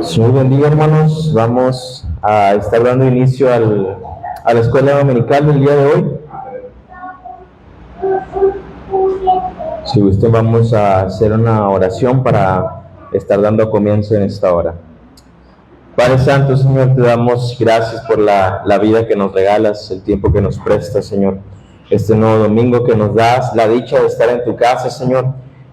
Señor bendiga, hermanos. Vamos a estar dando inicio a la escuela dominical del día de hoy. Si gusten, vamos a hacer una oración para estar dando comienzo en esta hora. Padre Santo, Señor, te damos gracias por la vida que nos regalas, el tiempo que nos prestas, Señor. Este nuevo domingo que nos das, la dicha de estar en tu casa, Señor.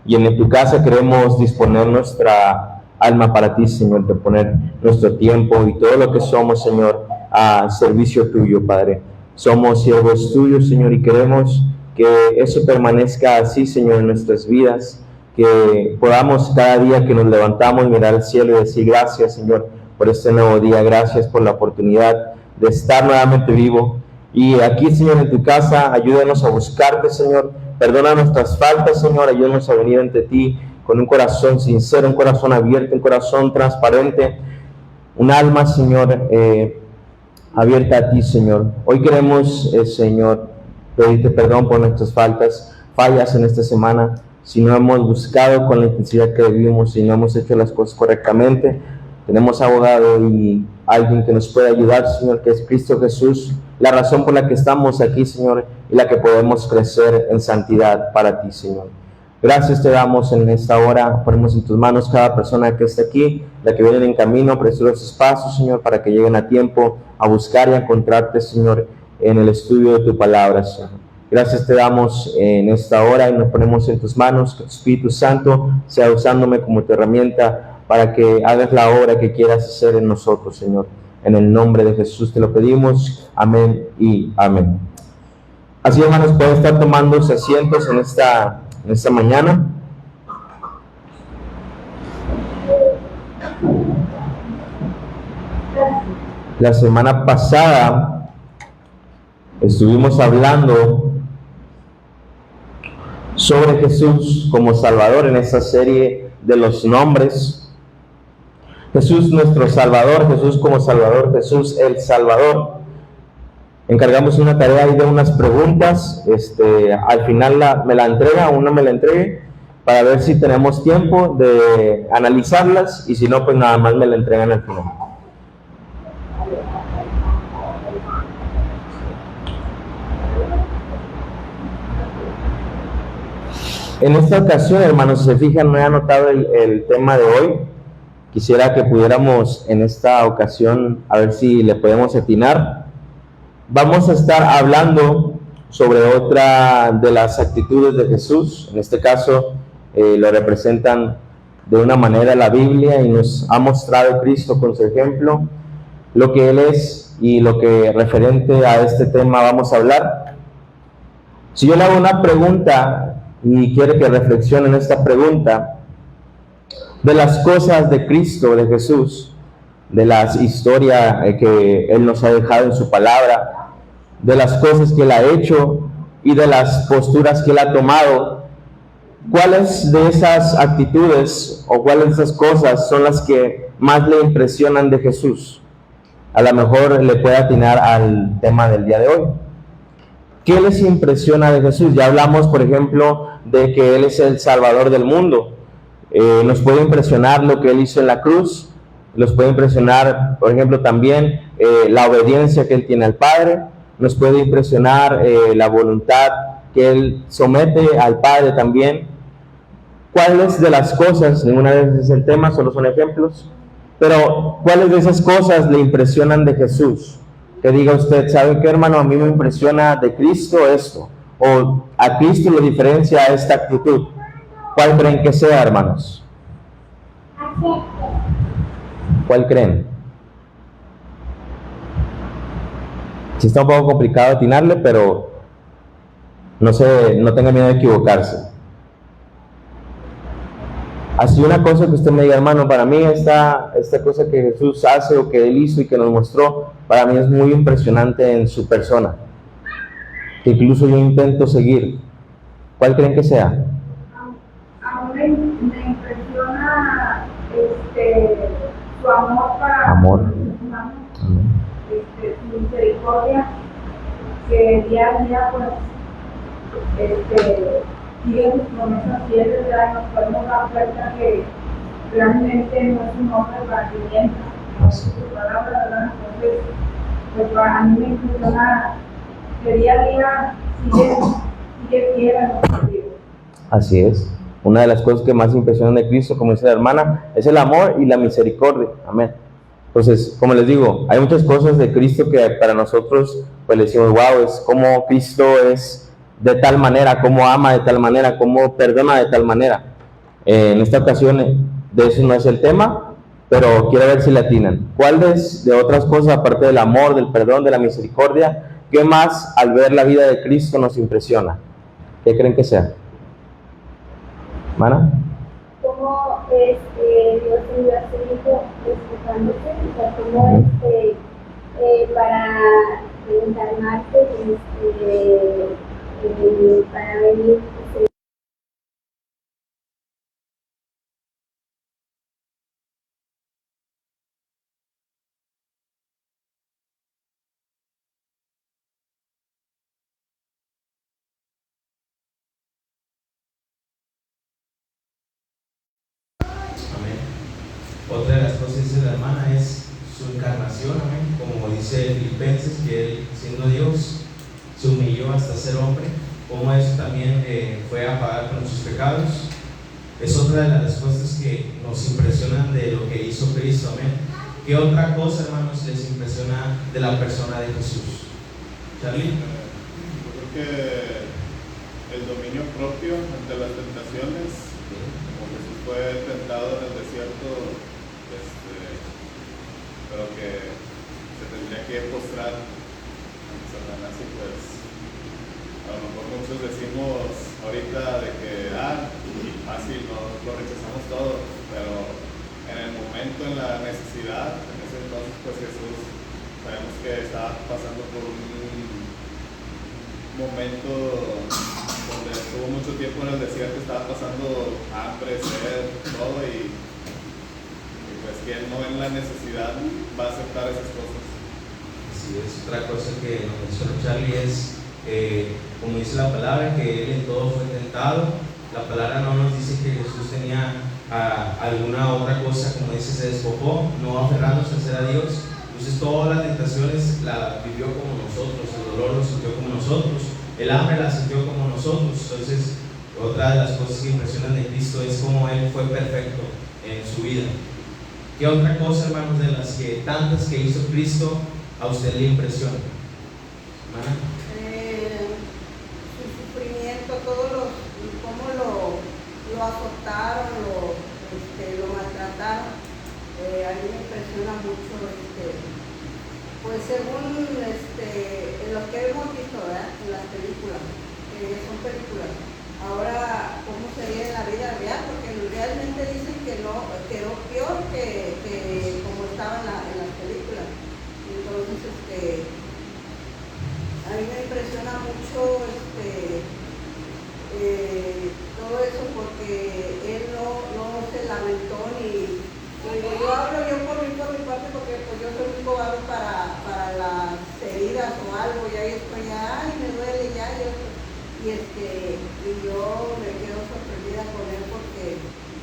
Y en tu casa queremos disponer nuestra alma para ti, Señor, de poner nuestro tiempo y todo lo que somos, Señor, a servicio tuyo, Padre. Somos siervos tuyos, Señor, y queremos que eso permanezca así, Señor, en nuestras vidas, que podamos cada día que nos levantamos mirar al cielo y decir gracias, Señor, por este nuevo día, gracias por la oportunidad de estar nuevamente vivo. Y aquí, Señor, en tu casa, ayúdanos a buscarte, Señor, perdona nuestras faltas, Señor, ayúdanos a venir ante ti con un corazón sincero, un corazón abierto, un corazón transparente, un alma, Señor, abierta a ti, Señor. Hoy queremos, Señor, pedirte perdón por nuestras fallas en esta semana, si no hemos buscado con la intensidad que debimos, si no hemos hecho las cosas correctamente. Tenemos abogado y alguien que nos puede ayudar, Señor, que es Cristo Jesús, la razón por la que estamos aquí, Señor, y la que podemos crecer en santidad para ti, Señor. Gracias te damos en esta hora, ponemos en tus manos cada persona que está aquí, la que viene en camino, apresura sus pasos, Señor, para que lleguen a tiempo a buscar y a encontrarte, Señor, en el estudio de tu palabra, Señor. Gracias te damos en esta hora y nos ponemos en tus manos, que tu Espíritu Santo sea usándome como tu herramienta para que hagas la obra que quieras hacer en nosotros, Señor. En el nombre de Jesús te lo pedimos, amén y amén. Así, hermanos, pueden estar tomando asientos en esta mañana. La semana pasada estuvimos hablando sobre Jesús como Salvador en esa serie de los nombres. Jesús nuestro Salvador, Jesús como Salvador, Jesús el Salvador. Encargamos una tarea y de unas preguntas, al final me la entrega o no me la entregue, para ver si tenemos tiempo de analizarlas, y si no, pues nada más me la entregan al final. En esta ocasión, hermanos, si se fijan, no he anotado el tema de hoy. Quisiera que pudiéramos en esta ocasión, a ver si le podemos atinar. Vamos a estar hablando sobre otra de las actitudes de Jesús. En este caso, lo representan de una manera la Biblia y nos ha mostrado Cristo con su ejemplo lo que Él es y lo que referente a este tema vamos a hablar. Si yo le hago una pregunta y quiere que reflexione en esta pregunta, de las cosas de Cristo, de Jesús, de las historias que Él nos ha dejado en su palabra, de las cosas que Él ha hecho y de las posturas que Él ha tomado, ¿cuáles de esas actitudes o cuáles de esas cosas son las que más le impresionan de Jesús? A lo mejor le puede atinar al tema del día de hoy. ¿Qué les impresiona de Jesús? Ya hablamos, por ejemplo, de que Él es el Salvador del mundo. Nos puede impresionar lo que Él hizo en la cruz, nos puede impresionar, por ejemplo, también la obediencia que Él tiene al Padre, nos puede impresionar la voluntad que Él somete al Padre también. ¿Cuáles de las cosas, ninguna vez es el tema, solo son ejemplos, pero cuáles de esas cosas le impresionan de Jesús? Que diga usted, ¿sabe qué, hermano? A mí me impresiona de Cristo esto, o a Cristo le diferencia esta actitud. ¿Cuál creen que sea, hermanos? ¿Cuál creen? Sí, está un poco complicado atinarle, pero no tenga miedo de equivocarse. Así una cosa que usted me diga, hermano, para mí esta cosa que Jesús hace o que Él hizo y que nos mostró, para mí es muy impresionante en su persona, que incluso yo intento seguir. ¿Cuál creen que sea? Me impresiona su amor para amor. los humanos, su misericordia, que día a día pues sigue sus promesas fieles, ya nos podemos dar cuenta que realmente no es un hombre para que mienta, no es su palabra, ¿verdad? Entonces, pues a mí me impresiona que día a día sigue fiel a nuestro Dios. Así es. Una de las cosas que más impresionan de Cristo, como dice la hermana, es el amor y la misericordia. Amén. Entonces, como les digo, hay muchas cosas de Cristo que para nosotros, pues le decimos, wow, es como Cristo es de tal manera, como ama de tal manera, como perdona de tal manera. En esta ocasión, de eso no es el tema, pero quiero ver si le atinan. ¿Cuál de otras cosas, aparte del amor, del perdón, de la misericordia, qué más al ver la vida de Cristo nos impresiona? ¿Qué creen que sea? ¿Mana? Cómo Dios envió a su hijo escuchándose, o sea, cómo para encarnarse, para venir. Amén. Otra de las cosas que dice la hermana es su encarnación, amén. Como dice Filipenses, que él, siendo Dios, se humilló hasta ser hombre. Como eso también fue a pagar por nuestros pecados. Es otra de las respuestas que nos impresionan de lo que hizo Cristo, amén. ¿Qué otra cosa, hermanos, les impresiona de la persona de Jesús? Charlie. Yo creo que el dominio propio ante las tentaciones, como Jesús fue tentado en el desierto, pero que se tendría que postrar ante Satanás, y pues a lo mejor muchos decimos ahorita de que fácil, lo rechazamos todo, pero en el momento, en la necesidad, en ese entonces pues Jesús sabemos que estaba pasando por un momento donde estuvo mucho tiempo en el desierto, estaba pasando hambre, sed, todo, y pues quien no en la necesidad va a aceptar esas cosas. Así es. Otra cosa que nos mencionó Charlie es, como dice la palabra, que él en todo fue tentado. La palabra no nos dice que Jesús tenía alguna otra cosa, como dice, se despojó, no aferrándose a ser a Dios. Entonces todas las tentaciones la vivió como nosotros, el dolor lo sintió como nosotros, el hambre la sintió como nosotros. Entonces otra de las cosas que impresionan de Cristo es cómo Él fue perfecto en su vida. ¿Qué otra cosa, hermanos, de las que tantas que hizo Cristo a usted le impresiona? Su sufrimiento, cómo lo azotaron, lo maltrataron. A mí me impresiona mucho, pues según lo que hemos visto, ¿verdad? En las películas, son películas. Ahora, ¿cómo sería en la vida real? Porque realmente dicen que no, quedó peor que como estaba en las películas. Entonces, a mí me impresiona mucho todo eso, porque él no se lamentó ni. Yo hablo por mi parte, porque pues yo soy muy cobarde para las heridas o algo, y ahí estoy, ay, me duele ya, y yo me quedo sorprendida con él, porque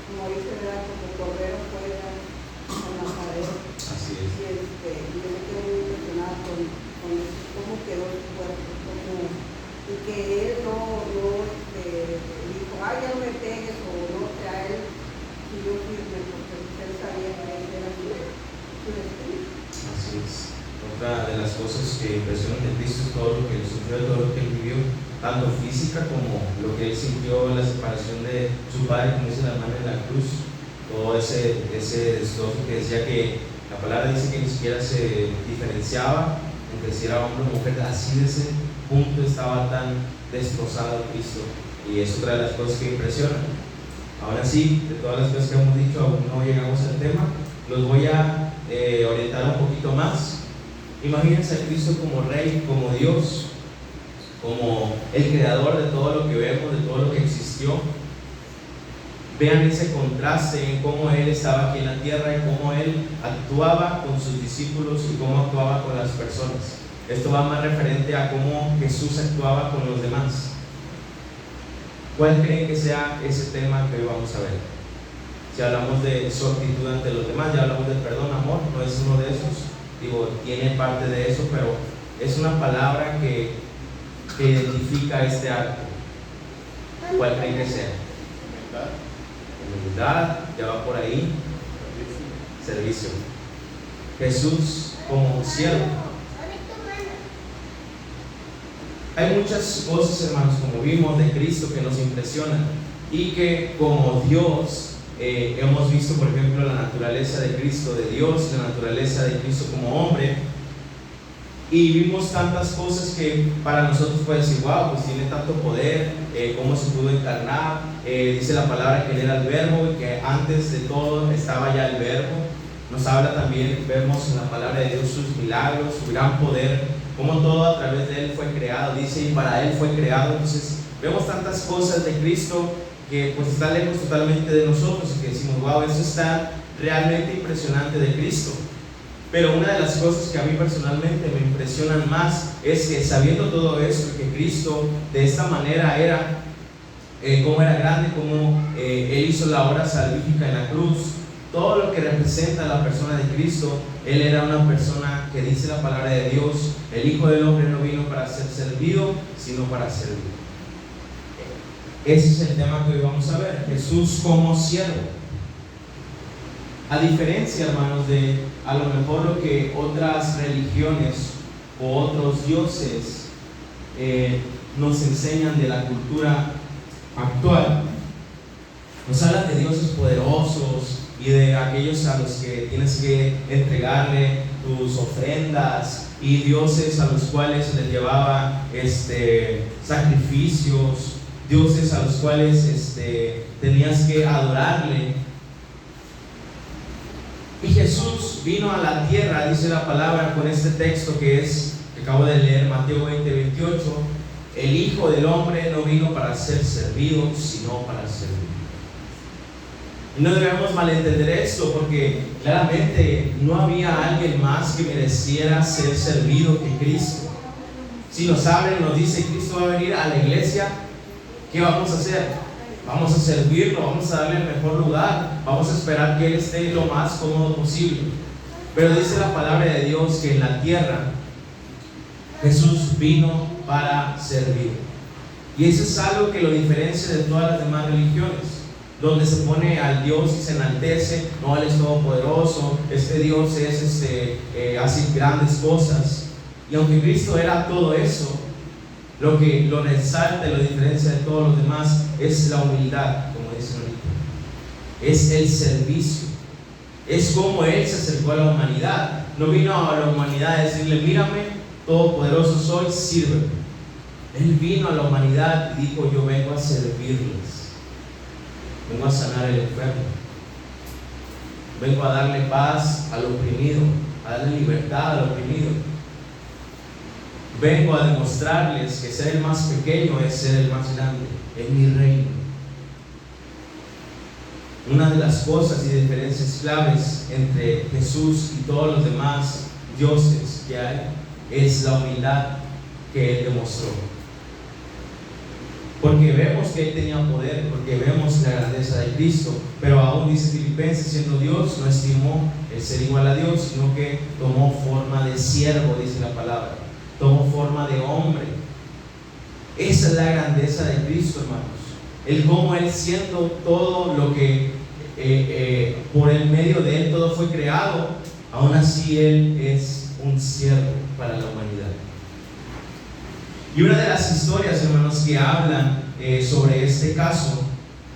como dice, ¿verdad? Como cordero fue en la pared. Así es. Y yo me quedo muy impresionada con cómo quedó su cuerpo, y que él no dijo, ay, ya no me pegues, o no, o sea, él siguió firme, porque él sabía que él era su destino. Así es. Otra de las cosas que impresionan de Cristo es todo lo que él sufrió, todo lo que él vivió, tanto física como lo que él sintió en la separación de su padre, como dice la hermana en la cruz, todo ese destrozo que decía que la palabra dice que ni siquiera se diferenciaba entre si era hombre o mujer, así de ese punto estaba tan destrozado Cristo, y es otra de las cosas que impresionan. Ahora sí, de todas las cosas que hemos dicho, aún no llegamos al tema, los voy a orientar un poquito más. Imagínense a Cristo como Rey, como Dios, como el creador de todo lo que vemos, de todo lo que existió. Vean ese contraste en cómo Él estaba aquí en la tierra y cómo Él actuaba con sus discípulos y cómo actuaba con las personas. Esto va más referente a cómo Jesús actuaba con los demás. ¿Cuál creen que sea ese tema que hoy vamos a ver? Si hablamos de su actitud ante los demás, ya hablamos de perdón, amor, no es uno de esos. Digo, tiene parte de eso, pero es una palabra que identifica este acto. ¿Cuál creen que sea? Humildad, ya va por ahí. Servicio. Jesús como siervo. Hay muchas cosas, hermanos, como vimos, de Cristo que nos impresionan y que como Dios hemos visto, por ejemplo, la naturaleza de Cristo, de Dios, la naturaleza de Cristo como hombre, y vimos tantas cosas que para nosotros puede decir, wow, pues tiene tanto poder, cómo se pudo encarnar. Dice la palabra que él era el verbo y que antes de todo estaba ya el verbo. Nos habla también, vemos en la palabra de Dios sus milagros, su gran poder, cómo todo a través de él fue creado, dice, y para él fue creado. Entonces vemos tantas cosas de Cristo que pues está lejos totalmente de nosotros y que decimos, wow, eso está realmente impresionante de Cristo. Pero una de las cosas que a mí personalmente me impresionan más es que sabiendo todo esto, que Cristo de esta manera era, cómo era grande, cómo él hizo la obra salvífica en la cruz, todo lo que representa a la persona de Cristo, él era una persona que dice la palabra de Dios, el Hijo del Hombre no vino para ser servido, sino para servir. Ese es el tema que hoy vamos a ver, Jesús como siervo. A diferencia, hermanos, de a lo mejor lo que otras religiones o otros dioses nos enseñan de la cultura actual, nos hablan de dioses poderosos y de aquellos a los que tienes que entregarle tus ofrendas, y dioses a los cuales se les llevaba sacrificios, dioses a los cuales tenías que adorarle. Y Jesús vino a la tierra, dice la palabra con este texto que acabo de leer, Mateo 20:28, el Hijo del Hombre no vino para ser servido, sino para servir. Y no debemos malentender esto, porque claramente no había alguien más que mereciera ser servido que Cristo. Si nos habla y nos dice Cristo va a venir a la iglesia, ¿qué vamos a hacer? Vamos a servirlo, vamos a darle el mejor lugar, vamos a esperar que Él esté lo más cómodo posible. Pero dice la palabra de Dios que en la tierra Jesús vino para servir. Y eso es algo que lo diferencia de todas las demás religiones, donde se pone al Dios y se enaltece, no, Él es todopoderoso, este Dios hace grandes cosas. Y aunque Cristo era todo eso, lo que lo resalta y lo diferencia de todos los demás es la humildad, como dicen ahorita. Es el servicio. Es como Él se acercó a la humanidad. No vino a la humanidad a decirle, mírame, todopoderoso soy, sírveme. Él vino a la humanidad y dijo, yo vengo a servirles. Vengo a sanar el enfermo. Vengo a darle paz al oprimido, a darle libertad al oprimido. Vengo a demostrarles que ser el más pequeño es ser el más grande en mi reino. Una de las cosas y diferencias claves entre Jesús y todos los demás dioses que hay es la humildad que Él demostró. Porque vemos que Él tenía poder, porque vemos la grandeza de Cristo, pero aún dice Filipenses, siendo Dios, no estimó el ser igual a Dios, sino que tomó forma de siervo, dice la palabra. Tomó forma de hombre. Esa es la grandeza de Cristo, hermanos. El cómo Él, siendo todo lo que por el medio de Él todo fue creado, aún así Él es un siervo para la humanidad. Y una de las historias, hermanos, que hablan sobre este caso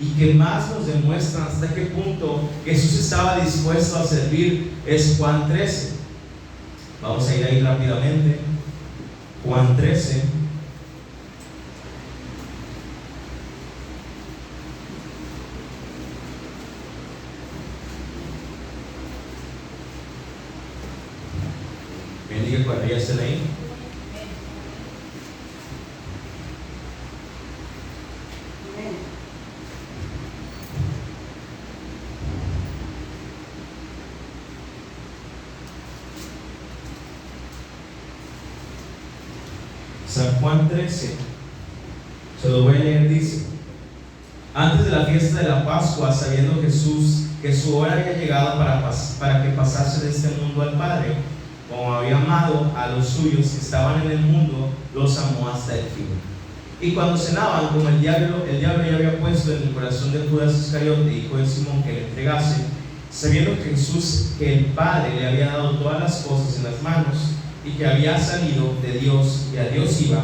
y que más nos demuestran hasta qué punto Jesús estaba dispuesto a servir es Juan 13. Vamos a ir ahí rápidamente. Juan 13. Bendiga cuando ya estén ahí. San Juan 13, se lo voy a leer, dice: antes de la fiesta de la Pascua, sabiendo Jesús que su hora había llegado para que pasase de este mundo al Padre. Como había amado a los suyos que estaban en el mundo, los amó hasta el fin. Y cuando cenaban, como el diablo ya había puesto en el corazón de Judas Iscariote, hijo de Simón, que le entregase, sabiendo que Jesús, que el Padre le había dado todas las cosas en las manos, y que había salido de Dios y a Dios iba,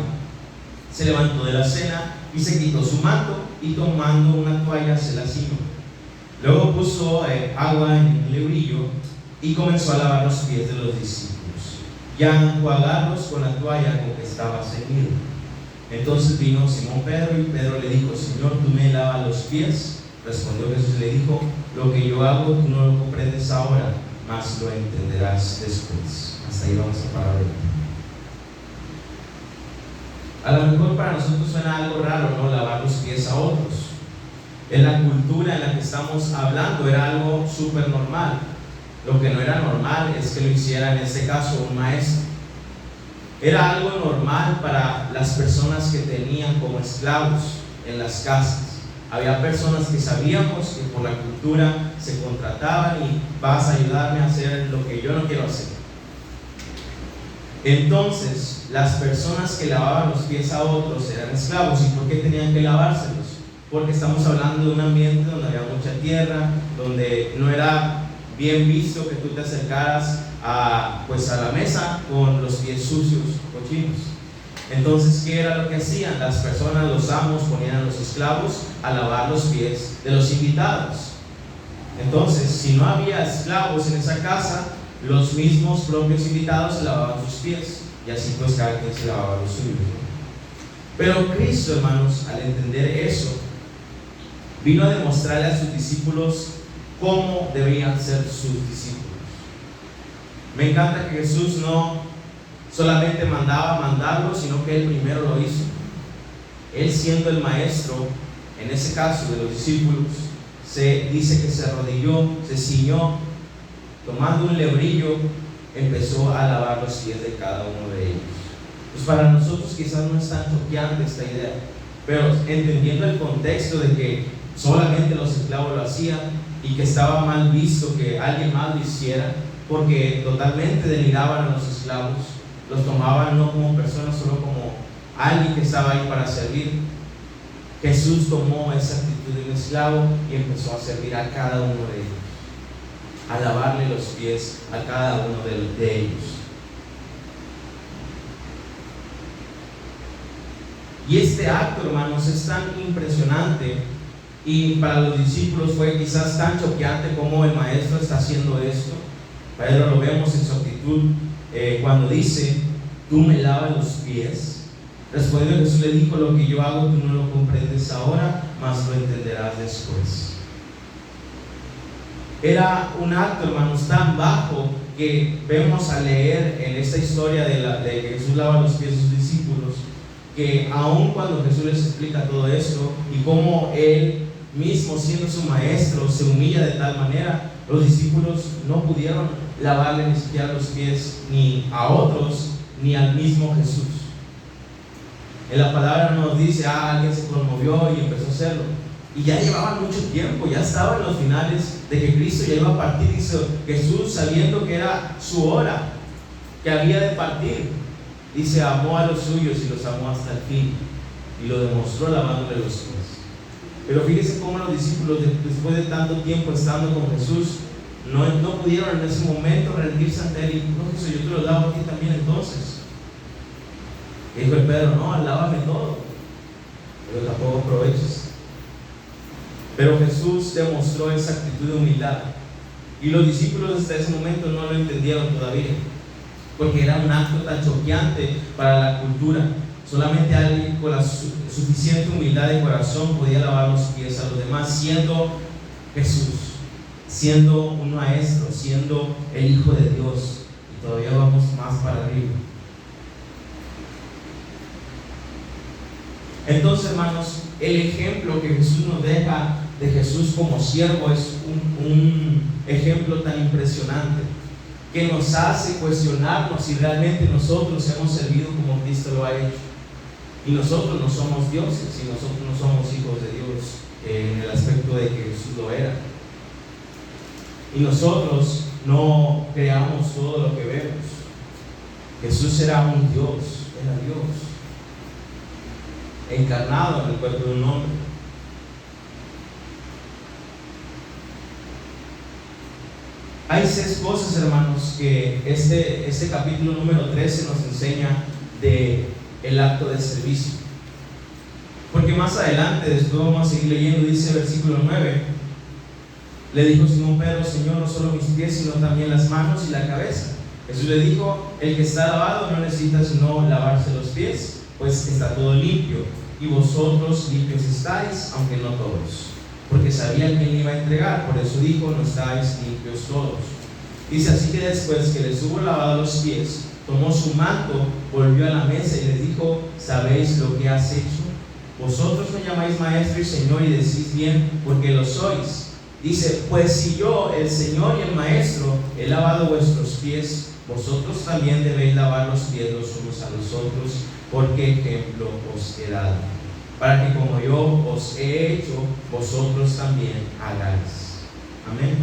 se levantó de la cena y se quitó su manto, y tomando una toalla se la ciñó. Luego puso agua en un lebrillo y comenzó a lavar los pies de los discípulos y a enjuagarlos con la toalla con que estaba ceñido. Entonces vino Simón Pedro y Pedro le dijo: Señor, ¿tú me lavas los pies? Respondió Jesús y le dijo: lo que yo hago tú no lo comprendes ahora, mas lo entenderás después. Hasta ahí vamos a parar. A lo mejor para nosotros suena algo raro, ¿no? Lavar los pies a otros. En la cultura en la que estamos hablando era algo súper normal. Lo que no era normal es que lo hiciera en este caso un maestro. Era algo normal para las personas que tenían como esclavos en las casas. Había personas que sabíamos que por la cultura se contrataban y vas a ayudarme a hacer lo que yo no quiero hacer. Entonces, las personas que lavaban los pies a otros eran esclavos. ¿Y por qué tenían que lavárselos? Porque estamos hablando de un ambiente donde había mucha tierra, donde no era bien visto que tú te acercaras a la mesa con los pies sucios, cochinos. Entonces, ¿qué era lo que hacían? Las personas, los amos, ponían a los esclavos a lavar los pies de los invitados. Entonces, si no había esclavos en esa casa, los mismos propios invitados lavaban sus pies, y así pues cada quien se lavaba los suyos, ¿no? Pero Cristo, hermanos, al entender eso, vino a demostrarle a sus discípulos cómo debían ser sus discípulos. Me encanta que Jesús no solamente mandaba mandarlo, sino que Él primero lo hizo. Él, siendo el maestro, en ese caso de los discípulos, se dice que se arrodilló, se ciñó, tomando un lebrillo, empezó a lavar los pies de cada uno de ellos. Pues para nosotros quizás no es tan choqueante esta idea, pero entendiendo el contexto de que solamente los esclavos lo hacían y que estaba mal visto que alguien más lo hiciera, porque totalmente denigraban a los esclavos, los tomaban no como personas, solo como alguien que estaba ahí para servir. Jesús tomó esa actitud de un esclavo y empezó a servir a cada uno de ellos, a lavarle los pies a cada uno de ellos. Y este acto, hermanos, es tan impresionante, y para los discípulos fue quizás tan choqueante como el maestro está haciendo esto. Pedro lo vemos en su actitud cuando dice: tú me lavas los pies. Respondiendo Jesús le dijo: lo que yo hago tú no lo comprendes ahora, mas lo entenderás después. Era un acto, hermanos, tan bajo que vemos a leer en esta historia de que Jesús lava los pies de sus discípulos, que aun cuando Jesús les explica todo esto y cómo Él mismo, siendo su maestro, se humilla de tal manera, los discípulos no pudieron lavarle ni siquiera los pies ni a otros ni al mismo Jesús. En la palabra nos dice: alguien se conmovió y empezó a hacerlo. Y ya llevaban mucho tiempo, ya estaban en los finales de que Cristo ya iba a partir. Dice Jesús, sabiendo que era su hora, que había de partir, dice: amó a los suyos y los amó hasta el fin, y lo demostró lavándole los pies. Pero fíjense cómo los discípulos, después de tanto tiempo estando con Jesús, no pudieron en ese momento rendirse ante Él. Y no, Jesús, yo te lo lavo a ti también entonces. Y dijo el Pedro: no, lávame todo, pero tampoco aproveches. Pero Jesús demostró esa actitud de humildad, y los discípulos hasta ese momento no lo entendieron todavía, porque era un acto tan choqueante para la cultura. Solamente alguien con la suficiente humildad de corazón podía lavar los pies a los demás, siendo Jesús, siendo un maestro, siendo el Hijo de Dios. Y todavía vamos más para arriba. Entonces, hermanos, el ejemplo que Jesús nos deja de Jesús como siervo es un ejemplo tan impresionante, que nos hace cuestionarnos si realmente nosotros hemos servido como Cristo lo ha hecho. Y nosotros no somos dioses, y nosotros no somos hijos de Dios en el aspecto de que Jesús lo era. y nosotros no creamos todo lo que vemos. Jesús era un Dios, era Dios, encarnado en el cuerpo de un hombre. Hay 6 cosas, hermanos, que este capítulo número 13 nos enseña de el acto de servicio. Porque más adelante, después vamos a seguir leyendo, dice el versículo 9, le dijo Simón Pedro: Señor, no solo mis pies, sino también las manos y la cabeza. Jesús le dijo: el que está lavado no necesita sino lavarse los pies, pues está todo limpio, y vosotros limpios estáis, aunque no todos. Porque sabía quién iba a entregar, por eso dijo: no estáis limpios todos. Dice: así que después que les hubo lavado los pies, tomó su manto, volvió a la mesa y les dijo: ¿sabéis lo que has hecho? Vosotros me llamáis maestro y señor, y decís bien, porque lo sois. Dice: pues si yo, el Señor y el Maestro, he lavado vuestros pies, vosotros también debéis lavar los pies los unos a los otros, porque ejemplo os he dado, para que como yo os he hecho, vosotros también hagáis. Amén.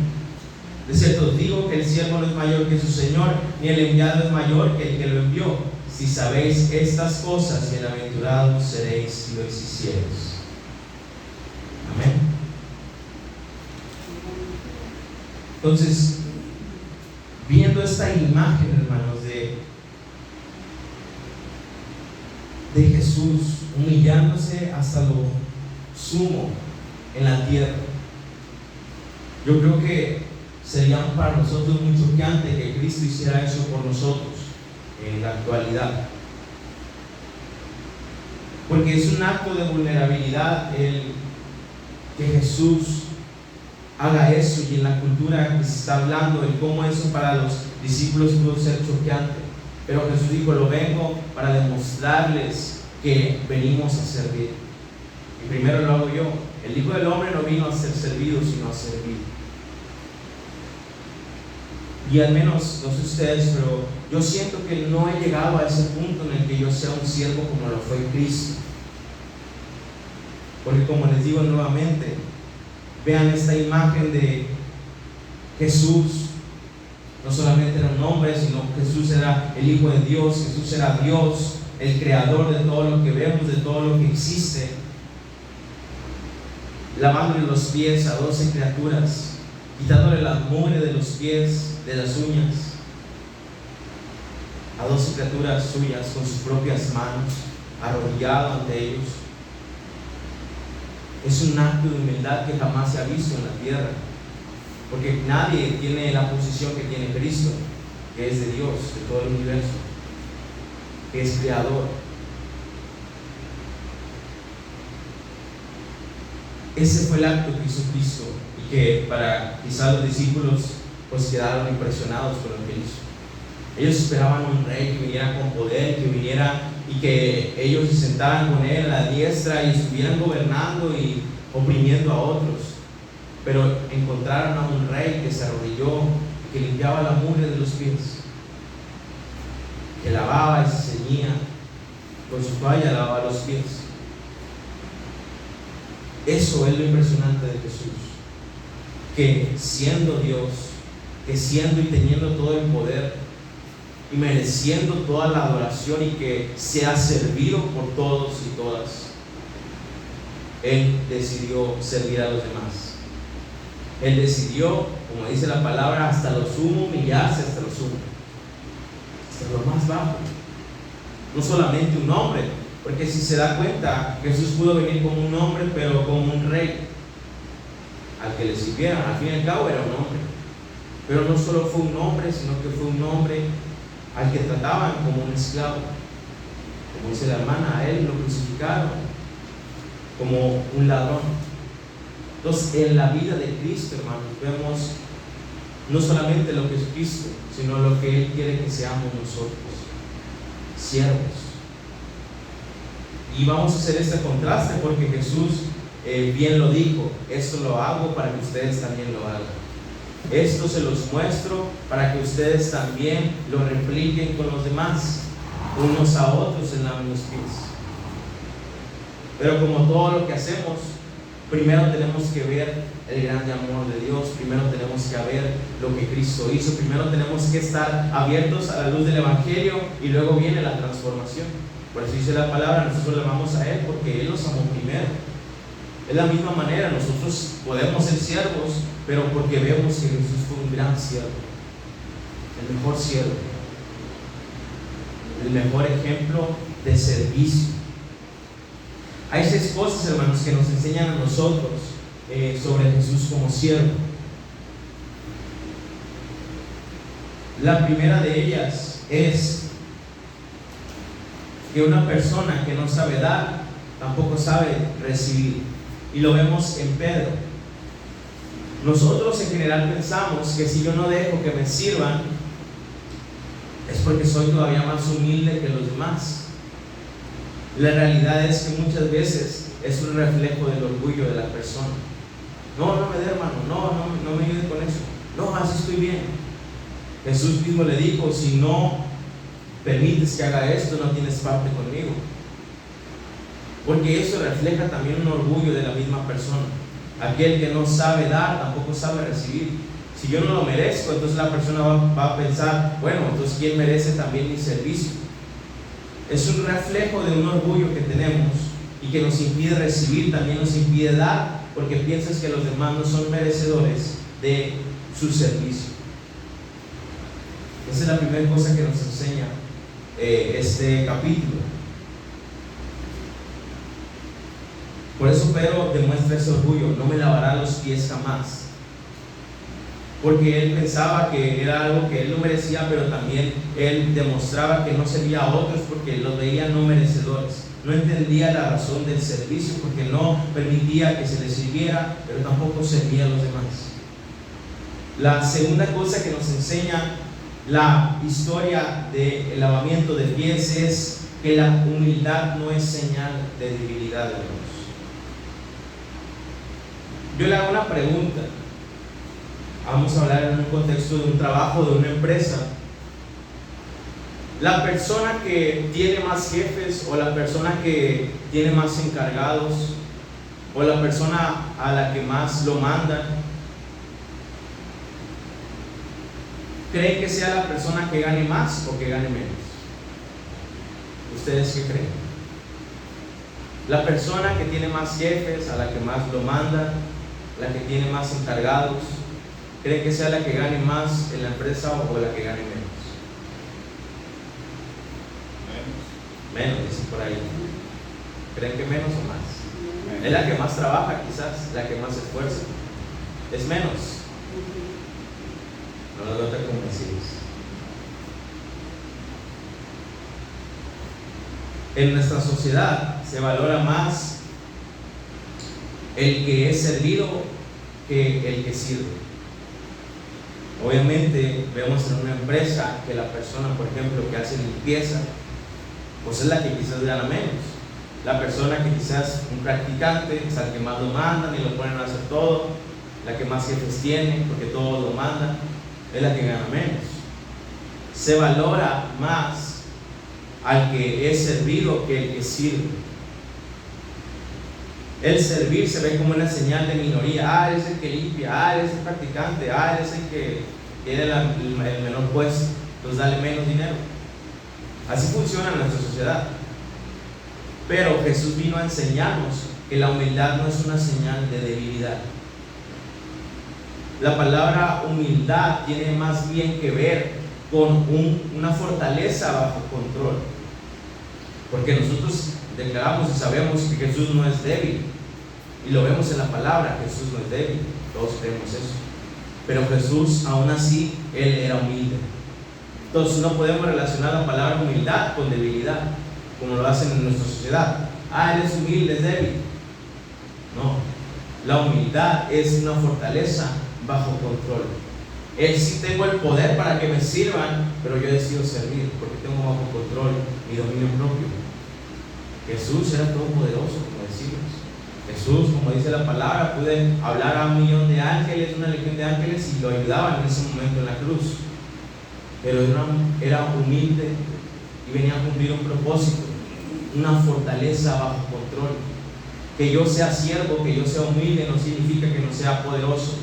De cierto os digo que el siervo no es mayor que su Señor, ni el enviado es mayor que el que lo envió. Si sabéis estas cosas, bienaventurados seréis si lo hiciereis. Amén. Entonces, viendo esta imagen, hermanos, de Jesús humillándose hasta lo sumo en la tierra, yo creo que sería para nosotros muy choqueante que Cristo hiciera eso por nosotros en la actualidad, porque es un acto de vulnerabilidad el que Jesús haga eso, y en la cultura que se está hablando, el cómo eso para los discípulos pudo ser choqueante. Pero Jesús dijo: lo vengo para demostrarles que venimos a servir, y primero lo hago yo. El Hijo del Hombre no vino a ser servido, sino a servir. Y al menos, no sé ustedes, pero yo siento que no he llegado a ese punto en el que yo sea un siervo como lo fue Cristo. Porque, como les digo nuevamente, vean esta imagen de Jesús. No solamente era un hombre, sino Jesús era el Hijo de Dios. Jesús era Dios, el creador de todo lo que vemos, de todo lo que existe, lavándole los pies a 12 criaturas, quitándole la mugre de los pies, de las uñas, a 12 criaturas suyas con sus propias manos, arrodillado ante ellos. Es un acto de humildad que jamás se ha visto en la tierra, porque nadie tiene la posición que tiene Cristo, que es de Dios, de todo el universo, que es creador. Ese fue el acto que hizo Cristo, y que para quizás los discípulos pues quedaron impresionados con lo que hizo. Ellos esperaban un rey que viniera con poder, que viniera y que ellos se sentaran con él a la diestra y estuvieran gobernando y oprimiendo a otros. Pero encontraron a un rey que se arrodilló, que limpiaba la mugre de los pies, que lavaba y se ceñía con su toalla, lavaba los pies. Eso es lo impresionante de Jesús, que siendo Dios, que siendo y teniendo todo el poder y mereciendo toda la adoración, y que sea servido por todos y todas, Él decidió servir a los demás. Él decidió, como dice la palabra, hasta lo sumo, humillarse hasta lo sumo, hasta lo más bajo. No solamente un hombre, porque si se da cuenta, Jesús pudo venir como un hombre, pero como un rey al que le sirvieran. Al fin y al cabo era un hombre, pero no solo fue un hombre, sino que fue un hombre al que trataban como un esclavo. Como dice la hermana, a él lo crucificaron como un ladrón. Entonces, en la vida de Cristo, hermanos, vemos no solamente lo que es Cristo, sino lo que Él quiere que seamos nosotros, siervos. Y vamos a hacer este contraste porque Jesús bien lo dijo: esto lo hago para que ustedes también lo hagan. Esto se los muestro para que ustedes también lo repliquen con los demás, unos a otros en laven los pies. Pero como todo lo que hacemos, Primero tenemos que ver el grande amor de Dios, primero tenemos que ver lo que Cristo hizo, primero tenemos que estar abiertos a la luz del Evangelio y luego viene la transformación. Por eso dice la palabra, nosotros le amamos a Él porque Él nos amó primero. Es la misma manera, nosotros podemos ser siervos, pero porque vemos que Jesús fue un gran siervo, el mejor siervo, el mejor ejemplo de servicio. Hay 6 cosas, hermanos, que nos enseñan a nosotros sobre Jesús como siervo. La primera de ellas es que una persona que no sabe dar, tampoco sabe recibir. Y lo vemos en Pedro. Nosotros en general pensamos que si yo no dejo que me sirvan, es porque soy todavía más humilde que los demás. La realidad es que muchas veces es un reflejo del orgullo de la persona. No me dé, hermano, no me ayude con eso. No, así estoy bien. Jesús mismo le dijo, si no permites que haga esto, no tienes parte conmigo. Porque eso refleja también un orgullo de la misma persona. Aquel que no sabe dar, tampoco sabe recibir. Si yo no lo merezco, entonces la persona va a pensar, bueno, entonces ¿quién merece también mi servicio? Es un reflejo de un orgullo que tenemos y que nos impide recibir, también nos impide dar, porque piensas que los demás no son merecedores de su servicio. Esa es la primera cosa que nos enseña este capítulo. Por eso Pedro demuestra ese orgullo, no me lavará los pies jamás. Porque él pensaba que era algo que él no merecía, pero también él demostraba que no servía a otros porque los veía no merecedores. No entendía la razón del servicio porque no permitía que se les sirviera, pero tampoco servía a los demás. La segunda cosa que nos enseña la historia del lavamiento de pies es que la humildad no es señal de debilidad de Dios. Yo le hago una pregunta. Vamos a hablar en un contexto de un trabajo, de una empresa. La persona que tiene más jefes, o la persona que tiene más encargados, o la persona a la que más lo mandan, ¿creen que sea la persona que gane más o que gane menos? ¿Ustedes qué creen? La persona que tiene más jefes, a la que más lo mandan, la que tiene más encargados, ¿creen que sea la que gane más en la empresa o la que gane menos? Menos, dicen por ahí. ¿Creen que menos o más? Es la que más trabaja, quizás, la que más se esfuerza. Es menos. No lo tan convencidos. En nuestra sociedad se valora más el que es servido que el que sirve. Obviamente vemos en una empresa que la persona, por ejemplo, que hace limpieza, pues es la que quizás gana menos. La persona que quizás un practicante es al que más lo mandan y lo ponen a hacer todo, la que más jefes tiene porque todos lo mandan, es la que gana menos. Se valora más al que es servido que el que sirve. El servir se ve como una señal de minoría. Él es el que limpia, él es el practicante, él es el que tiene el menor puesto, entonces dale menos dinero. Así funciona nuestra sociedad. Pero Jesús vino a enseñarnos que la humildad no es una señal de debilidad. La palabra humildad tiene más bien que ver con una fortaleza bajo control. Porque nosotros declaramos y sabemos que Jesús no es débil, y lo vemos en la palabra, Jesús no es débil, todos creemos eso, pero Jesús aún así, Él era humilde. Entonces no podemos relacionar la palabra humildad con debilidad, como lo hacen en nuestra sociedad. Él es humilde, es débil. No, la humildad es una fortaleza bajo control. Sí tengo el poder para que me sirvan, pero yo decido servir porque tengo bajo control mi dominio propio. Jesús era todopoderoso, como decimos. Jesús, como dice la palabra, puede hablar a 1,000,000 de ángeles, una legión de ángeles, y lo ayudaban en ese momento en la cruz. Pero era humilde y venía a cumplir un propósito, una fortaleza bajo control. Que yo sea siervo, que yo sea humilde, no significa que no sea poderoso.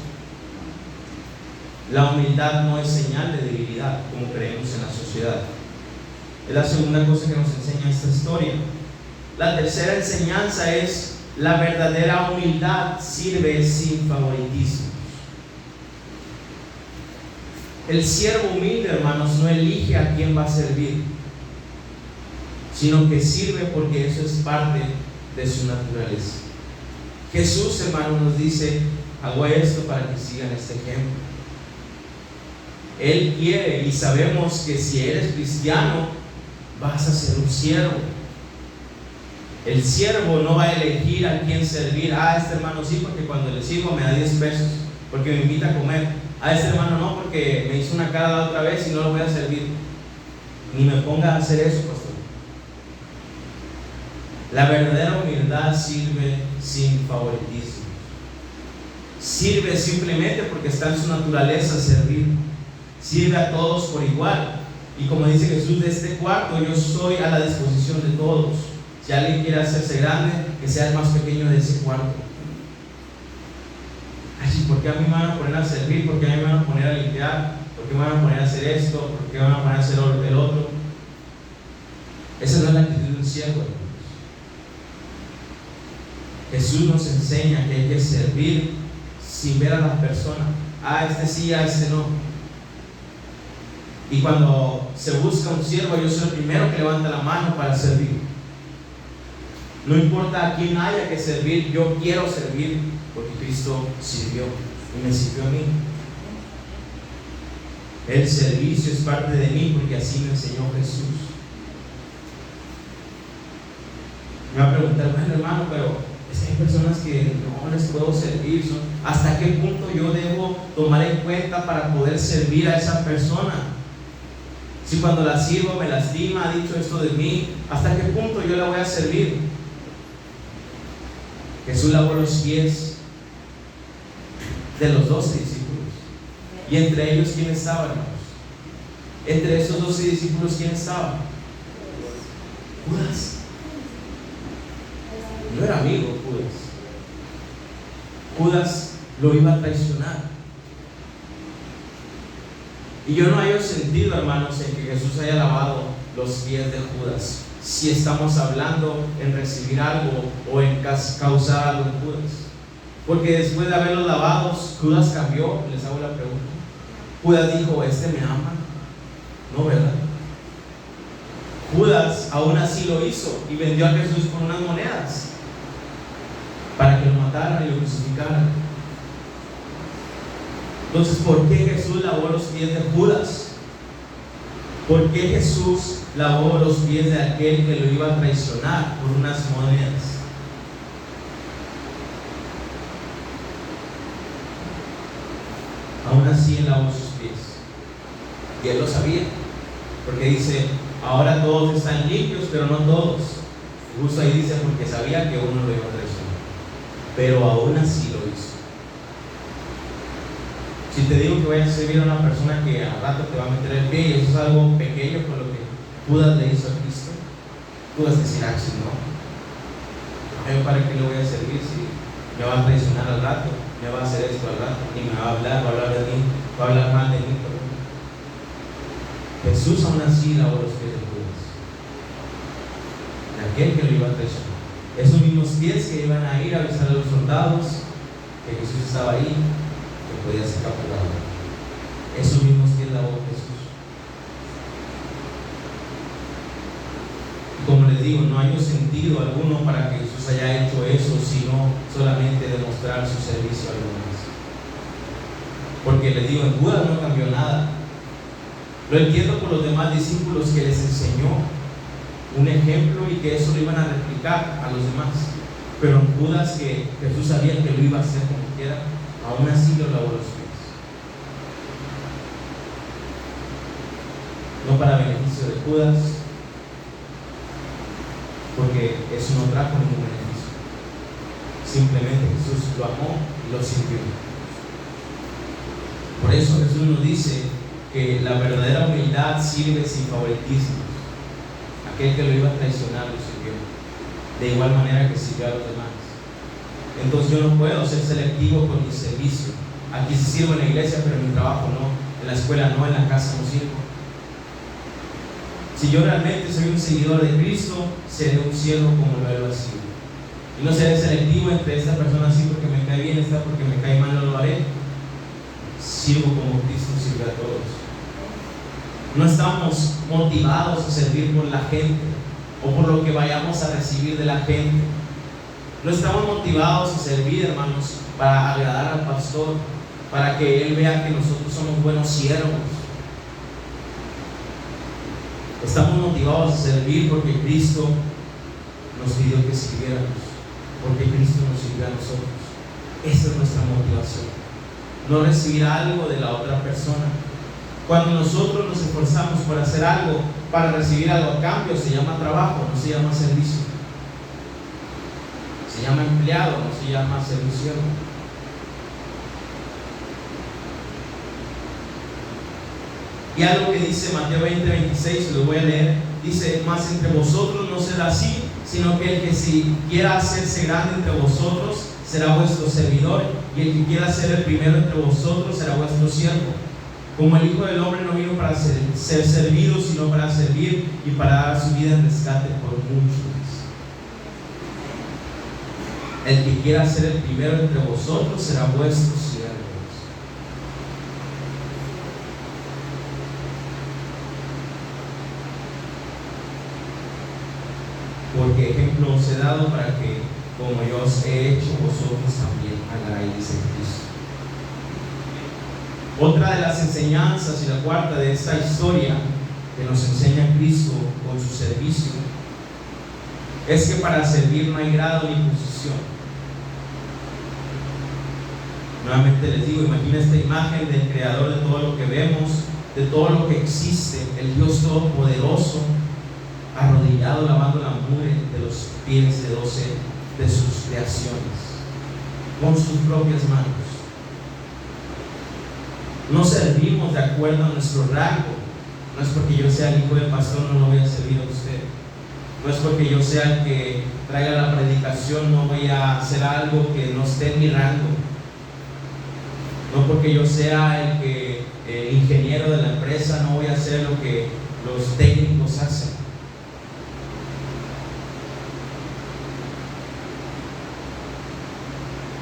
La humildad no es señal de debilidad, como creemos en la sociedad. Es la segunda cosa que nos enseña esta historia. La tercera enseñanza es: la verdadera humildad sirve sin favoritismo. El siervo humilde, hermanos, no elige a quién va a servir, sino que sirve porque eso es parte de su naturaleza. Jesús, hermanos, nos dice: hago esto para que sigan este ejemplo. Él quiere, y sabemos que si eres cristiano, vas a ser un siervo. El siervo no va a elegir a quién servir. Este hermano sí, porque cuando le sirvo me da 10 pesos, porque me invita a comer. Este hermano no, porque me hizo una cara la otra vez y no lo voy a servir. Ni me ponga a hacer eso, pastor. La verdadera humildad sirve sin favoritismo. Sirve simplemente porque está en su naturaleza servir. Sirve a todos por igual. Y como dice Jesús, de este cuarto yo soy a la disposición de todos. Si alguien quiere hacerse grande, que sea el más pequeño de ese cuarto. Ay, ¿por qué a mí me van a poner a servir? ¿Por qué a mí me van a poner a limpiar? ¿Por qué me van a poner a hacer esto? ¿Por qué me van a poner a hacer el otro? Esa no es la actitud de un siervo. Jesús nos enseña que hay que servir sin ver a las personas. Este sí, este no. Y cuando se busca un siervo, yo soy el primero que levanta la mano para servir. No importa a quién haya que servir, yo quiero servir porque Cristo sirvió y me sirvió a mí. El servicio es parte de mí porque así me enseñó Jesús. Me va a preguntar: bueno, hermano, pero hay personas que no les puedo servir. ¿Hasta qué punto yo debo tomar en cuenta para poder servir a esa persona? Si cuando la sirvo me lastima, ha dicho esto de mí, ¿hasta qué punto yo la voy a servir? Jesús lavó los pies de los 12 discípulos. Y entre ellos, ¿quién estaba, hermanos? Entre esos 12 discípulos, ¿quién estaba? Judas. No era amigo Judas. Judas lo iba a traicionar. Y yo no hallo sentido, hermanos, en que Jesús haya lavado los pies de Judas, si estamos hablando en recibir algo o en causar algo en Judas. Porque después de haberlos lavados, Judas cambió. Les hago la pregunta: Judas dijo: ¿este me ama? No, ¿verdad? Judas aún así lo hizo y vendió a Jesús por unas monedas para que lo mataran y lo crucificaran. Entonces, ¿por qué Jesús lavó los pies de Judas? ¿Por qué Jesús lavó los pies de aquel que lo iba a traicionar por unas monedas? Aún así Él lavó sus pies. Y Él lo sabía, porque dice: ahora todos están limpios, pero no todos. Justo ahí dice: porque sabía que uno lo iba a traicionar, pero aún así lo hizo. Si te digo que vayas a servir a una persona que al rato te va a meter el pie, y eso es algo pequeño con lo que Judas le hizo a Cristo, tú vas a decir: no, ¿para qué le voy a servir si me va a traicionar al rato, me va a hacer esto al rato, y me va a hablar de mí, va a hablar mal de mí? Jesús aún así lavó los pies de Judas, de aquel que lo iba a traicionar. Esos mismos pies que iban a ir a avisar a los soldados que Jesús estaba ahí, podía ser capturado. Esos mismos pies lavó Jesús. Y como les digo, no hay sentido alguno para que Jesús haya hecho eso, sino solamente demostrar su servicio a los demás. Porque les digo, en Judas no cambió nada. Lo entiendo por los demás discípulos, que les enseñó un ejemplo y que eso lo iban a replicar a los demás. Pero en Judas, que Jesús sabía que lo iba a hacer como quiera, aún así lo lavó los pies. No para beneficio de Judas, porque eso no trajo ningún beneficio. Simplemente Jesús lo amó y lo sirvió. Por eso Jesús nos dice que la verdadera humildad sirve sin favoritismo. Aquel que lo iba a traicionar lo sirvió, de igual manera que sirvió a los demás. Entonces yo no puedo ser selectivo con mi servicio. Aquí sí sirvo en la iglesia, pero en mi trabajo no, en la escuela no, en la casa no sirvo. Si yo realmente soy un seguidor de Cristo, seré un siervo como lo ha sido. Y no seré selectivo entre esta persona sí porque me cae bien, esta porque me cae mal, no lo haré. Sirvo como Cristo sirve a todos. No estamos motivados a servir por la gente o por lo que vayamos a recibir de la gente. No estamos motivados a servir, hermanos, para agradar al pastor, para que él vea que nosotros somos buenos siervos. Estamos motivados a servir porque Cristo nos pidió que sirviéramos, porque Cristo nos sirvió a nosotros. Esa es nuestra motivación. No recibir algo de la otra persona. Cuando nosotros nos esforzamos por hacer algo, para recibir algo a cambio, se llama trabajo, no se llama servicio. Se llama empleado, no se llama servicio. Y algo que dice Mateo 20:26, lo voy a leer, dice: mas entre vosotros no será así, sino que el que si quiera hacerse grande entre vosotros será vuestro servidor, y el que quiera ser el primero entre vosotros será vuestro siervo. Como el Hijo del Hombre no vino para ser servido, sino para servir y para dar su vida en rescate por muchos. El que quiera ser el primero entre vosotros será vuestro siervo. Porque ejemplo os he dado para que, como yo os he hecho, vosotros también hagáis en Cristo. Otra de las enseñanzas, y la cuarta de esta historia que nos enseña Cristo con su servicio, es que para servir no hay grado ni posición. Nuevamente les digo, imagina esta imagen del creador de todo lo que vemos, de todo lo que existe, el Dios todopoderoso, arrodillado lavando la mugre de los pies de 12 de sus creaciones con sus propias manos. No servimos de acuerdo a nuestro rango. No es porque yo sea el hijo del pastor, no lo voy a servir a usted. No es porque yo sea el que traiga la predicación, no voy a hacer algo que no esté en mi rango. No porque yo sea el que ingeniero de la empresa, no voy a hacer lo que los técnicos hacen.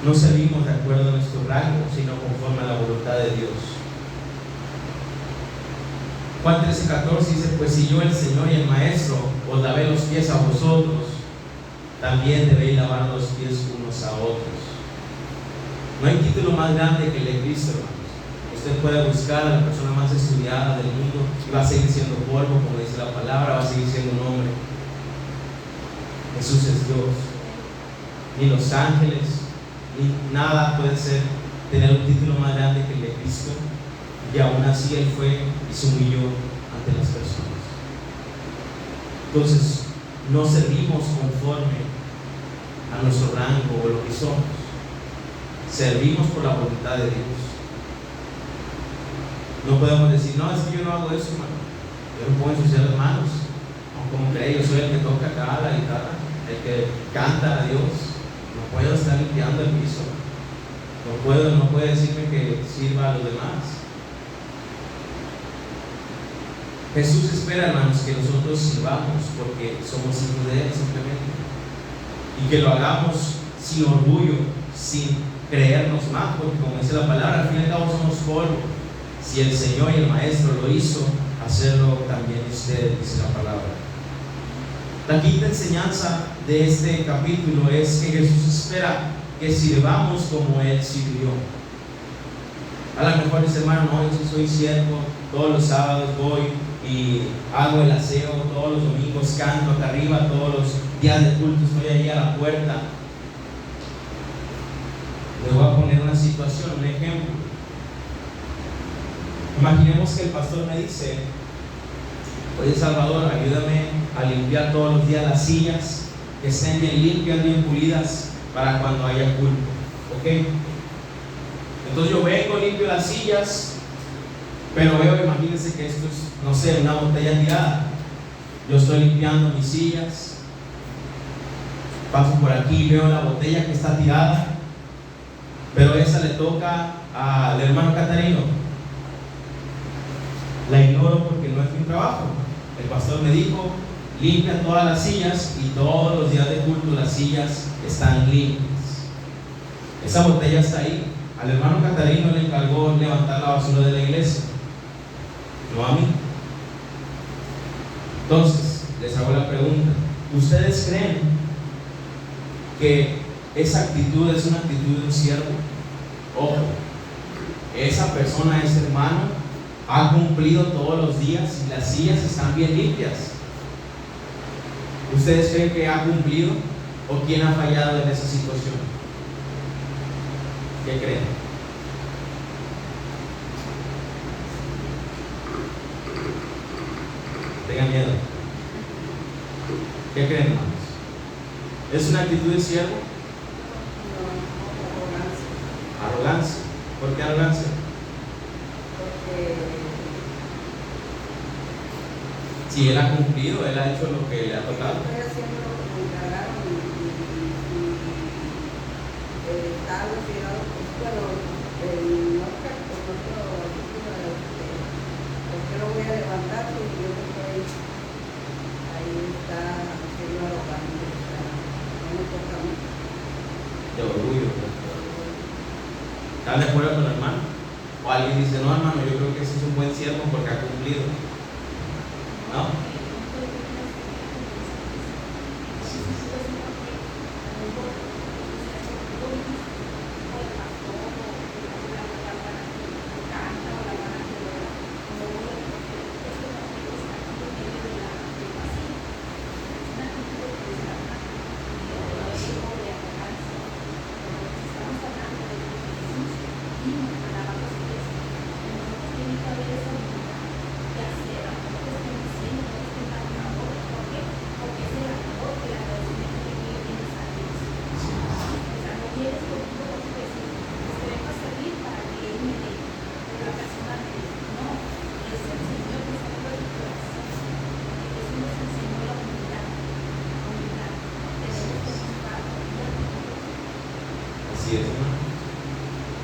No servimos de acuerdo a nuestro rango, sino conforme a la voluntad de Dios. Juan 13:14 dice: pues si yo, el Señor y el Maestro, os lavé los pies a vosotros, también debéis lavar los pies unos a otros. No hay título más grande que el de Cristo, hermanos. Usted puede buscar a la persona más estudiada del mundo y va a seguir siendo polvo, como dice la palabra, va a seguir siendo un hombre. Jesús es Dios. Ni los ángeles, ni nada puede tener un título más grande que el de Cristo, y aún así Él fue y se humilló ante las personas. Entonces, no servimos conforme a nuestro rango o lo que somos, servimos por la voluntad de Dios. No podemos decir: no, es que yo no hago eso, hermano, yo no puedo ensuciar las manos. No, como cree, yo soy el que toca acá la guitarra, el que canta a Dios. No puedo estar limpiando el piso. No puede decirme que sirva a los demás. Jesús espera, hermanos, que nosotros sirvamos porque somos hijos de Él simplemente. Y que lo hagamos sin orgullo, sin creernos más, porque como dice la palabra, al fin y al cabo somos polvo. Si el Señor y el Maestro lo hizo, hacerlo también ustedes, dice la palabra. La quinta enseñanza de este capítulo es que Jesús espera que sirvamos como Él sirvió. A lo mejor dice: hermano, no, yo sí soy siervo, todos los sábados voy y hago el aseo, todos los domingos canto acá arriba, todos los días de culto estoy ahí a la puerta. Le voy a poner una situación, un ejemplo. Imaginemos que el pastor me dice: oye, Salvador, ayúdame a limpiar todos los días las sillas, que estén bien limpias, bien pulidas, para cuando haya culto. ¿Ok? Entonces yo vengo, limpio las sillas, pero veo, imagínense que esto es, no sé, una botella tirada. Yo estoy limpiando mis sillas, paso por aquí y veo la botella que está tirada, pero esa le toca al hermano Catarino. La ignoro porque no es mi trabajo. El pastor me dijo: limpia todas las sillas, y todos los días de culto las sillas están limpias. Esa botella está ahí. Al hermano Catarino le encargó levantar la basura de la iglesia, no a mí. Entonces, les hago la pregunta: ¿ustedes creen que esa actitud es una actitud de un siervo? Ojo, esa persona, ese hermano, ha cumplido todos los días y las sillas están bien limpias. ¿Ustedes creen que ha cumplido o quién ha fallado en esa situación? ¿Qué creen? Tengan miedo. ¿Qué creen, hermanos? ¿Es una actitud de siervo? Arrogancia. ¿Por qué arrogancia? Porque si él ha cumplido, él ha hecho lo que le ha tocado. estoy haciendo lo que me encargaron y está retirado, pues bueno, no creo que por otro porque no voy a levantar porque yo estoy ahí, está haciendo arrogante, no me toca a mí. De orgullo. ¿Están de acuerdo con el hermano? O alguien dice: no, hermano, yo creo que ese es un buen siervo porque ha cumplido. ¿No?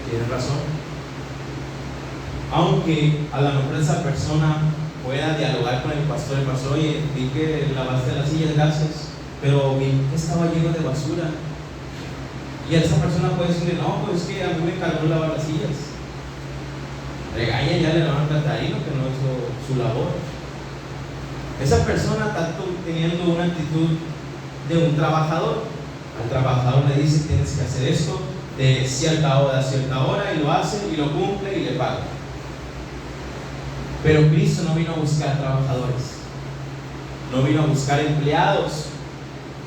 Tienes razón. Aunque a lo mejor esa persona pueda dialogar con el pastor, oye, vi que lavaste las sillas, gracias, pero vi que estaba lleno de basura. Y esa persona puede decirle: no, pues es que a mí me encargó lavar las sillas. Regaña ya al hermano Catarino que no hizo su labor. Esa persona está teniendo una actitud de un trabajador. Al trabajador le dice: tienes que hacer esto de cierta hora a cierta hora, y lo hace y lo cumple y le paga. Pero Cristo no vino a buscar trabajadores, no vino a buscar empleados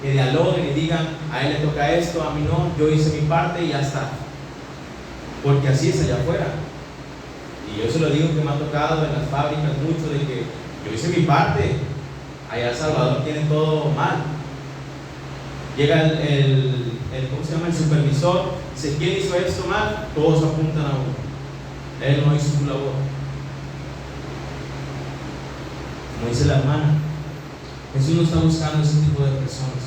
que dialoguen y digan: a él le toca esto, a mí no, yo hice mi parte y ya está. Porque así es allá afuera. Y yo se lo digo que me ha tocado en las fábricas mucho, de que yo hice mi parte, allá en Salvador tienen todo mal. Llega ¿cómo se llama? El supervisor, dice: ¿quién hizo esto mal? Todos apuntan a uno. Él no hizo su labor. Como dice la hermana, Jesús no está buscando ese tipo de personas,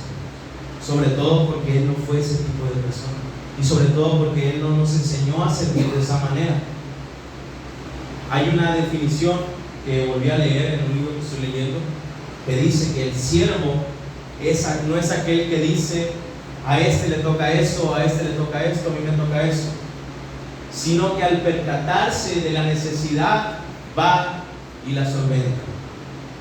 sobre todo porque Él no fue ese tipo de persona, y sobre todo porque Él no nos enseñó a servir de esa manera. Hay una definición que volví a leer en un libro que estoy leyendo, que dice que el siervo no es aquel que dice: a este le toca eso, a este le toca esto, a mí me toca eso, sino que al percatarse de la necesidad va y la solventa.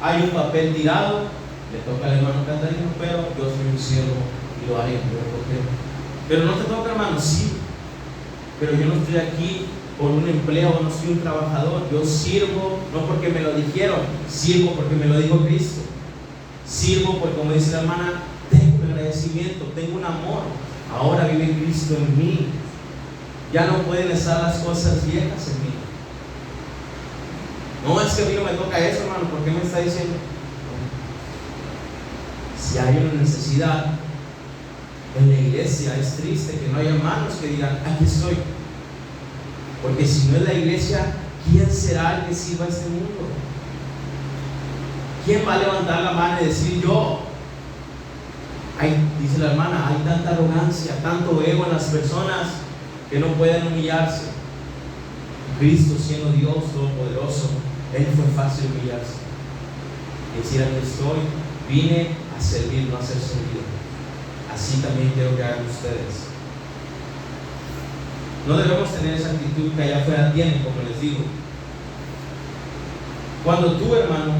Hay un papel tirado, le toca al hermano Catarino, pero yo soy un siervo y lo haré, pero no te toca, hermano, sí, pero yo no estoy aquí por un empleo, no soy un trabajador, yo sirvo no porque me lo dijeron, sirvo porque me lo dijo Cristo, sirvo porque, como dice la hermana, tengo un agradecimiento, tengo un amor, ahora vive Cristo en mí, ya no pueden estar las cosas viejas en mí. No, es que a mí no me toca eso, hermano, ¿por qué me está diciendo? Si hay una necesidad en la iglesia, es triste que no haya hermanos que digan: aquí estoy. Porque si no es la iglesia, ¿quién será el que sirva a este mundo? ¿Quién va a levantar la mano y decir: yo? Dice la hermana, hay tanta arrogancia, tanto ego en las personas que no pueden humillarse. Cristo, siendo Dios Todopoderoso, Él fue fácil humillarse. Decir, aquí estoy, vine a servir, no a ser servido. Así también quiero que hagan ustedes. No debemos tener esa actitud que allá afuera tienen, como les digo. Cuando tú, hermano,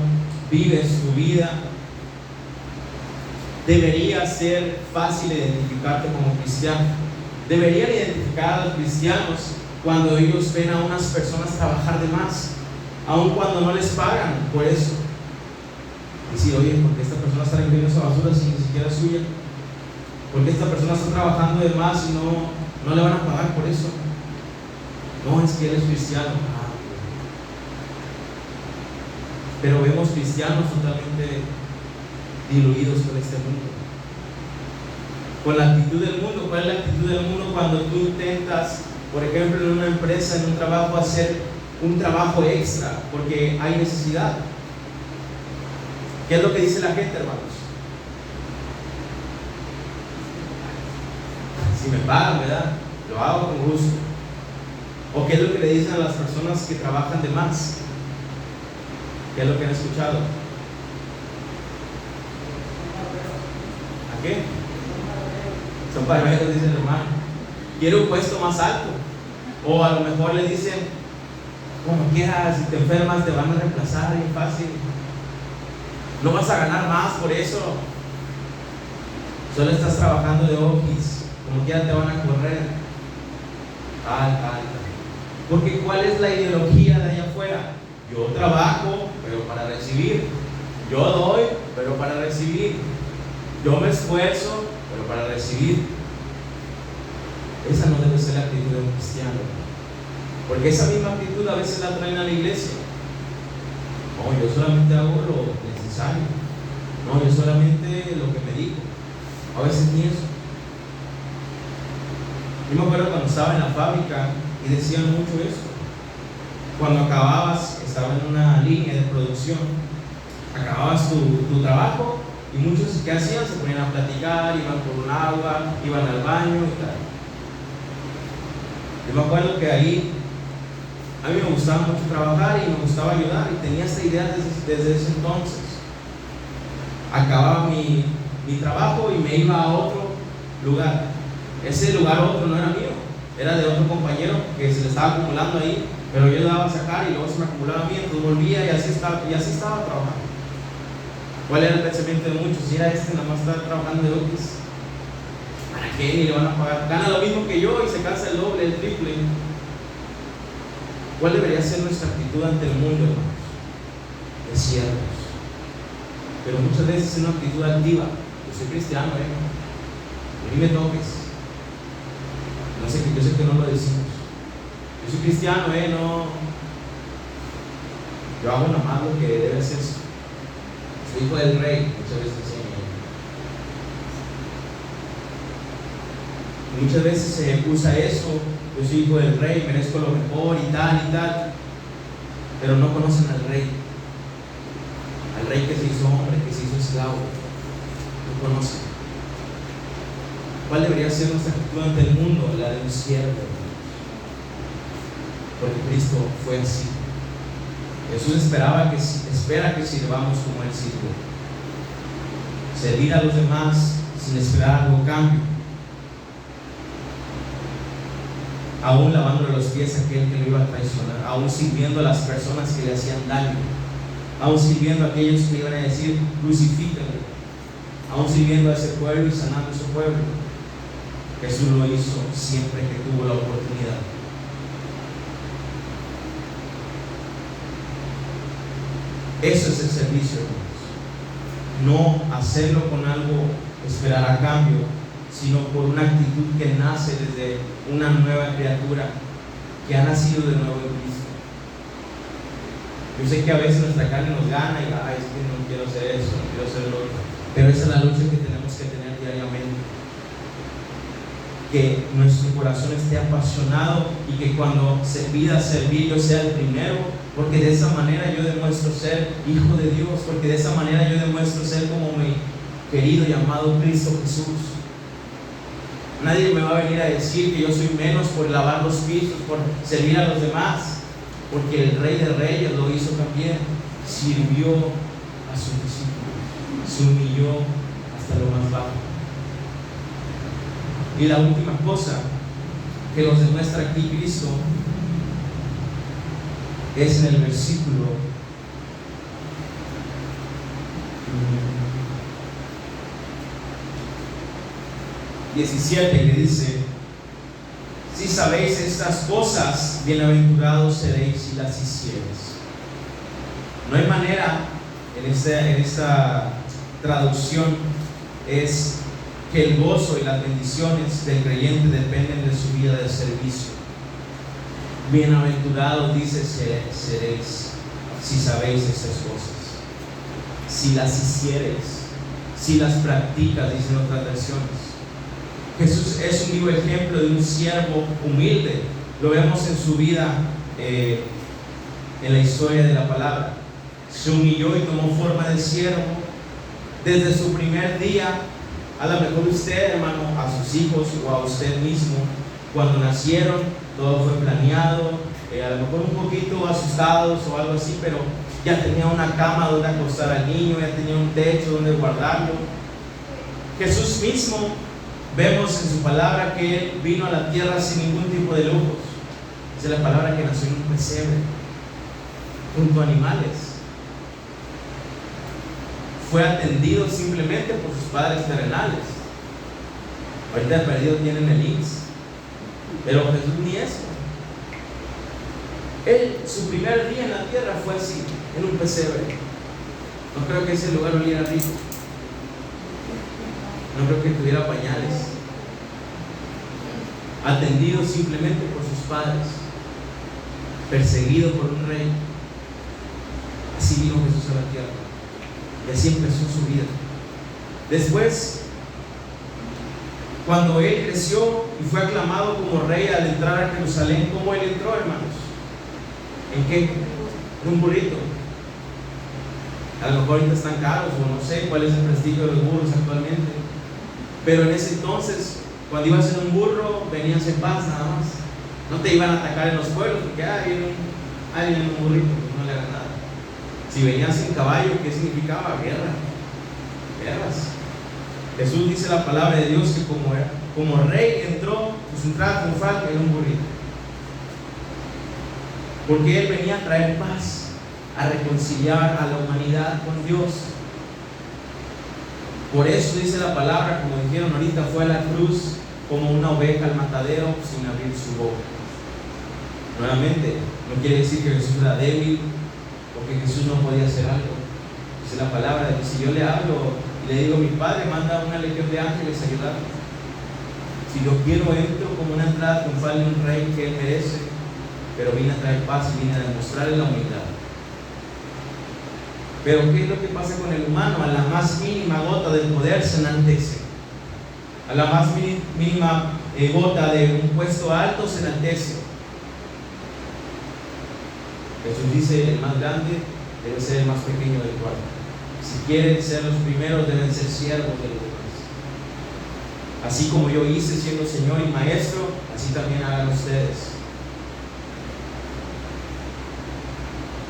vives tu vida, debería ser fácil identificarte como cristiano. Deberían identificar a los cristianos cuando ellos ven a unas personas trabajar de más, aun cuando no les pagan por eso. Decir, oye, ¿por qué esta persona está recogiendo esa basura si ni siquiera es suya? ¿Por qué esta persona está trabajando de más y no le van a pagar por eso? No, es que él es cristiano. Pero vemos cristianos totalmente diluidos con este mundo, con la actitud del mundo. ¿Cuál es la actitud del mundo cuando tú intentas, por ejemplo, en una empresa, en un trabajo, hacer un trabajo extra porque hay necesidad? ¿Qué es lo que dice la gente, hermanos? Si me pagan, ¿verdad? Lo hago con gusto. ¿O qué es lo que le dicen a las personas que trabajan de más? ¿Qué es lo que han escuchado? ¿A qué? Son paralelos, dice el hermano. Quiero un puesto más alto. O a lo mejor le dicen, como quieras, si te enfermas te van a reemplazar bien fácil. No vas a ganar más por eso. Solo estás trabajando de office. Como quiera te van a correr. Porque ¿cuál es la ideología de allá afuera? Yo trabajo, pero para recibir. Yo doy, pero para recibir. Yo me esfuerzo, pero para recibir. Esa no debe ser la actitud de un cristiano. Porque esa misma actitud a veces la traen a la iglesia. No, yo solamente hago lo necesario. No, yo solamente lo que me digo. A veces ni eso. Yo me acuerdo cuando estaba en la fábrica y decían mucho eso. Cuando acababas, estaba en una línea de producción, acababas tu trabajo y muchos que hacían se ponían a platicar, iban por un agua, iban al baño y tal. Yo me acuerdo que ahí a mí me gustaba mucho trabajar y me gustaba ayudar y tenía esta idea desde ese entonces. Acababa mi trabajo y me iba a otro lugar. Ese lugar otro no era mío, era de otro compañero que se le estaba acumulando ahí, pero yo le daba a sacar y luego se me acumulaba a mí, entonces volvía y así estaba trabajando. ¿Cuál era el pensamiento de muchos? Si era nada más está trabajando de office, ¿para qué? Ni le van a pagar. Gana lo mismo que yo y se cansa el doble, el triple. ¿Cuál debería ser nuestra actitud ante el mundo, hermanos? De siervos. Pero muchas veces es una actitud altiva. Yo soy cristiano, a mí me toques. No sé, yo sé que no lo decimos. Yo soy cristiano, no. Yo hago nada más lo que debe ser. Soy hijo del rey, muchas veces enseño. Muchas veces se usa eso. Yo soy hijo del rey, merezco lo mejor y tal. Pero no conocen al rey. Al rey que se hizo hombre, que se hizo esclavo. No conocen. ¿Cuál debería ser nuestra actitud ante el mundo? La de un siervo. Porque Cristo fue así. Jesús espera que sirvamos como Él sirvió. Servir a los demás sin esperar algo a cambio. Aún lavándole los pies a aquel que lo iba a traicionar. Aún sirviendo a las personas que le hacían daño. Aún sirviendo a aquellos que iban a decir crucifícalo. Aún sirviendo a ese pueblo y sanando a ese pueblo. Jesús lo hizo siempre que tuvo la oportunidad. Eso es el servicio, hermanos. No hacerlo con algo, esperar a cambio, sino por una actitud que nace desde una nueva criatura que ha nacido de nuevo en Cristo. Yo sé que a veces nuestra carne nos gana y es que no quiero hacer eso, no quiero hacer lo otro, pero esa es la lucha que tenemos que tener diariamente. Que nuestro corazón esté apasionado y que cuando se pida servir yo sea el primero, porque de esa manera yo demuestro ser hijo de Dios, porque de esa manera yo demuestro ser como querido y amado Cristo Jesús. Nadie me va a venir a decir que yo soy menos por lavar los pisos, por servir a los demás, porque el Rey de Reyes lo hizo también. Sirvió a sus discípulos, se humilló hasta lo más bajo. Y la última cosa que nos demuestra aquí Cristo es en el versículo 17, que dice: si sabéis estas cosas, bienaventurados seréis si las hiciereis. No hay manera, en esta traducción, es que el gozo y las bendiciones del creyente dependen de su vida de servicio. Bienaventurados, dice, seréis si sabéis estas cosas, si las hiciereis, si las practicas, dicen otras versiones. Jesús es un vivo ejemplo de un siervo humilde. Lo vemos en su vida, en la historia de la palabra. Se humilló y tomó forma de siervo desde su primer día. A lo mejor usted, hermano, a sus hijos o a usted mismo, cuando nacieron, todo fue planeado, a lo mejor un poquito asustados o algo así, pero ya tenía una cama donde acostar al niño, ya tenía un techo donde guardarlo. Jesús mismo, vemos en su palabra que Él vino a la tierra sin ningún tipo de lujos. Dice la palabra que nació en un pesebre, junto a animales. Fue atendido simplemente por sus padres terrenales. Ahorita perdidos tienen el IMSS, pero Jesús ni eso. Él, su primer día en la tierra fue así, en un pesebre. No creo que ese lugar oliera rico. No creo que tuviera pañales. Atendido simplemente por sus padres, perseguido por un rey. Así vino Jesús a la tierra. Y así empezó su vida. Después, cuando Él creció y fue aclamado como rey al entrar a Jerusalén, ¿cómo Él entró, hermanos? ¿En qué? En un burrito. A lo mejor ahorita están caros, o no sé cuál es el prestigio de los burros actualmente. Pero en ese entonces, cuando ibas en un burro, venías en paz nada más. No te iban a atacar en los pueblos, porque viene alguien en un burrito, pues no le haga nada. Si venías en caballo, ¿qué significaba? Guerra. Guerras. Jesús dice la palabra de Dios que como rey entró, su entrada triunfal en un burrito. Porque Él venía a traer paz, a reconciliar a la humanidad con Dios. Por eso dice la palabra, como dijeron ahorita, fue a la cruz como una oveja al matadero sin abrir su boca. Nuevamente, no quiere decir que Jesús era débil o que Jesús no podía hacer algo. Dice la palabra de que si yo le hablo y le digo, mi Padre manda una legión de ángeles a ayudarme. Si yo quiero, entro como una entrada triunfal de un rey que Él merece, pero vine a traer paz y vine a demostrarle la humildad. Pero ¿qué es lo que pasa con el humano? A la más mínima gota del poder se enaltece. A la más mínima gota de un puesto alto se enaltece. Jesús dice, el más grande debe ser el más pequeño del cuarto. Si quieren ser los primeros, deben ser siervos de los demás. Así como yo hice siendo Señor y Maestro, así también hagan ustedes.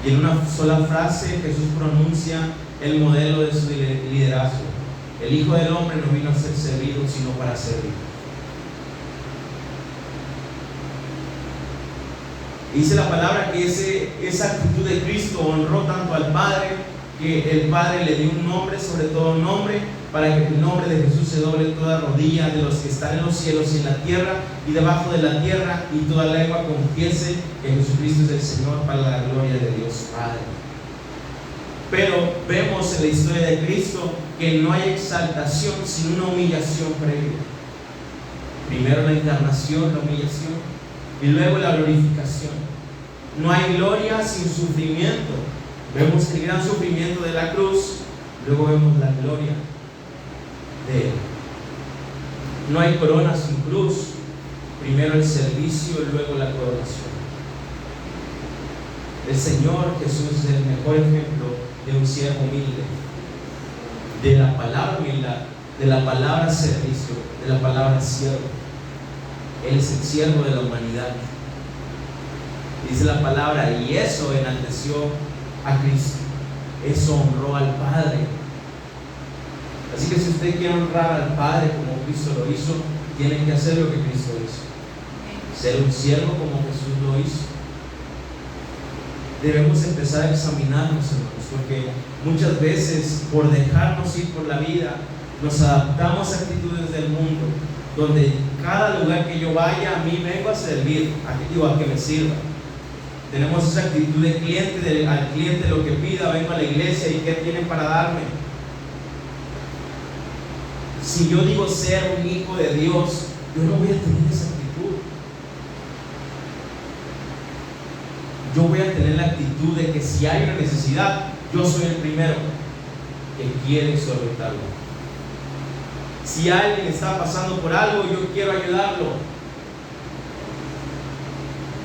Y en una sola frase Jesús pronuncia el modelo de su liderazgo. El Hijo del Hombre no vino a ser servido, sino para servir. Dice la palabra que esa actitud de Cristo honró tanto al Padre, que el Padre le dio un nombre sobre todo nombre, para que el nombre de Jesús se doble toda rodilla de los que están en los cielos y en la tierra y debajo de la tierra, y toda lengua confiese que Jesucristo es el Señor, para la gloria de Dios Padre. Pero vemos en la historia de Cristo que no hay exaltación sin una humillación previa. Primero la encarnación, la humillación, y luego la glorificación. No hay gloria sin sufrimiento. Vemos el gran sufrimiento de la cruz, luego vemos la gloria de Él. No hay corona sin cruz. Primero el servicio y luego la coronación. El Señor Jesús es el mejor ejemplo de un siervo humilde. de la palabra humildad, de la palabra servicio, de la palabra siervo. Él es el siervo de la humanidad. Dice la palabra, y eso enalteció a Cristo. Eso honró al Padre. Así que si usted quiere honrar al Padre como Cristo lo hizo, tiene que hacer lo que Cristo hizo. Ser un siervo como Jesús lo hizo. Debemos empezar a examinarnos, hermanos, porque muchas veces por dejarnos ir por la vida nos adaptamos a actitudes del mundo, donde cada lugar que yo vaya a mí vengo a servir, a que me sirva. Tenemos esa actitud de cliente, al cliente lo que pida, vengo a la iglesia y ¿qué tienen para darme? Si yo digo ser un hijo de Dios, yo no voy a tener esa actitud. Yo voy a tener la actitud de que si hay una necesidad, yo soy el primero que quiere solventarlo. Si alguien está pasando por algo, yo quiero ayudarlo.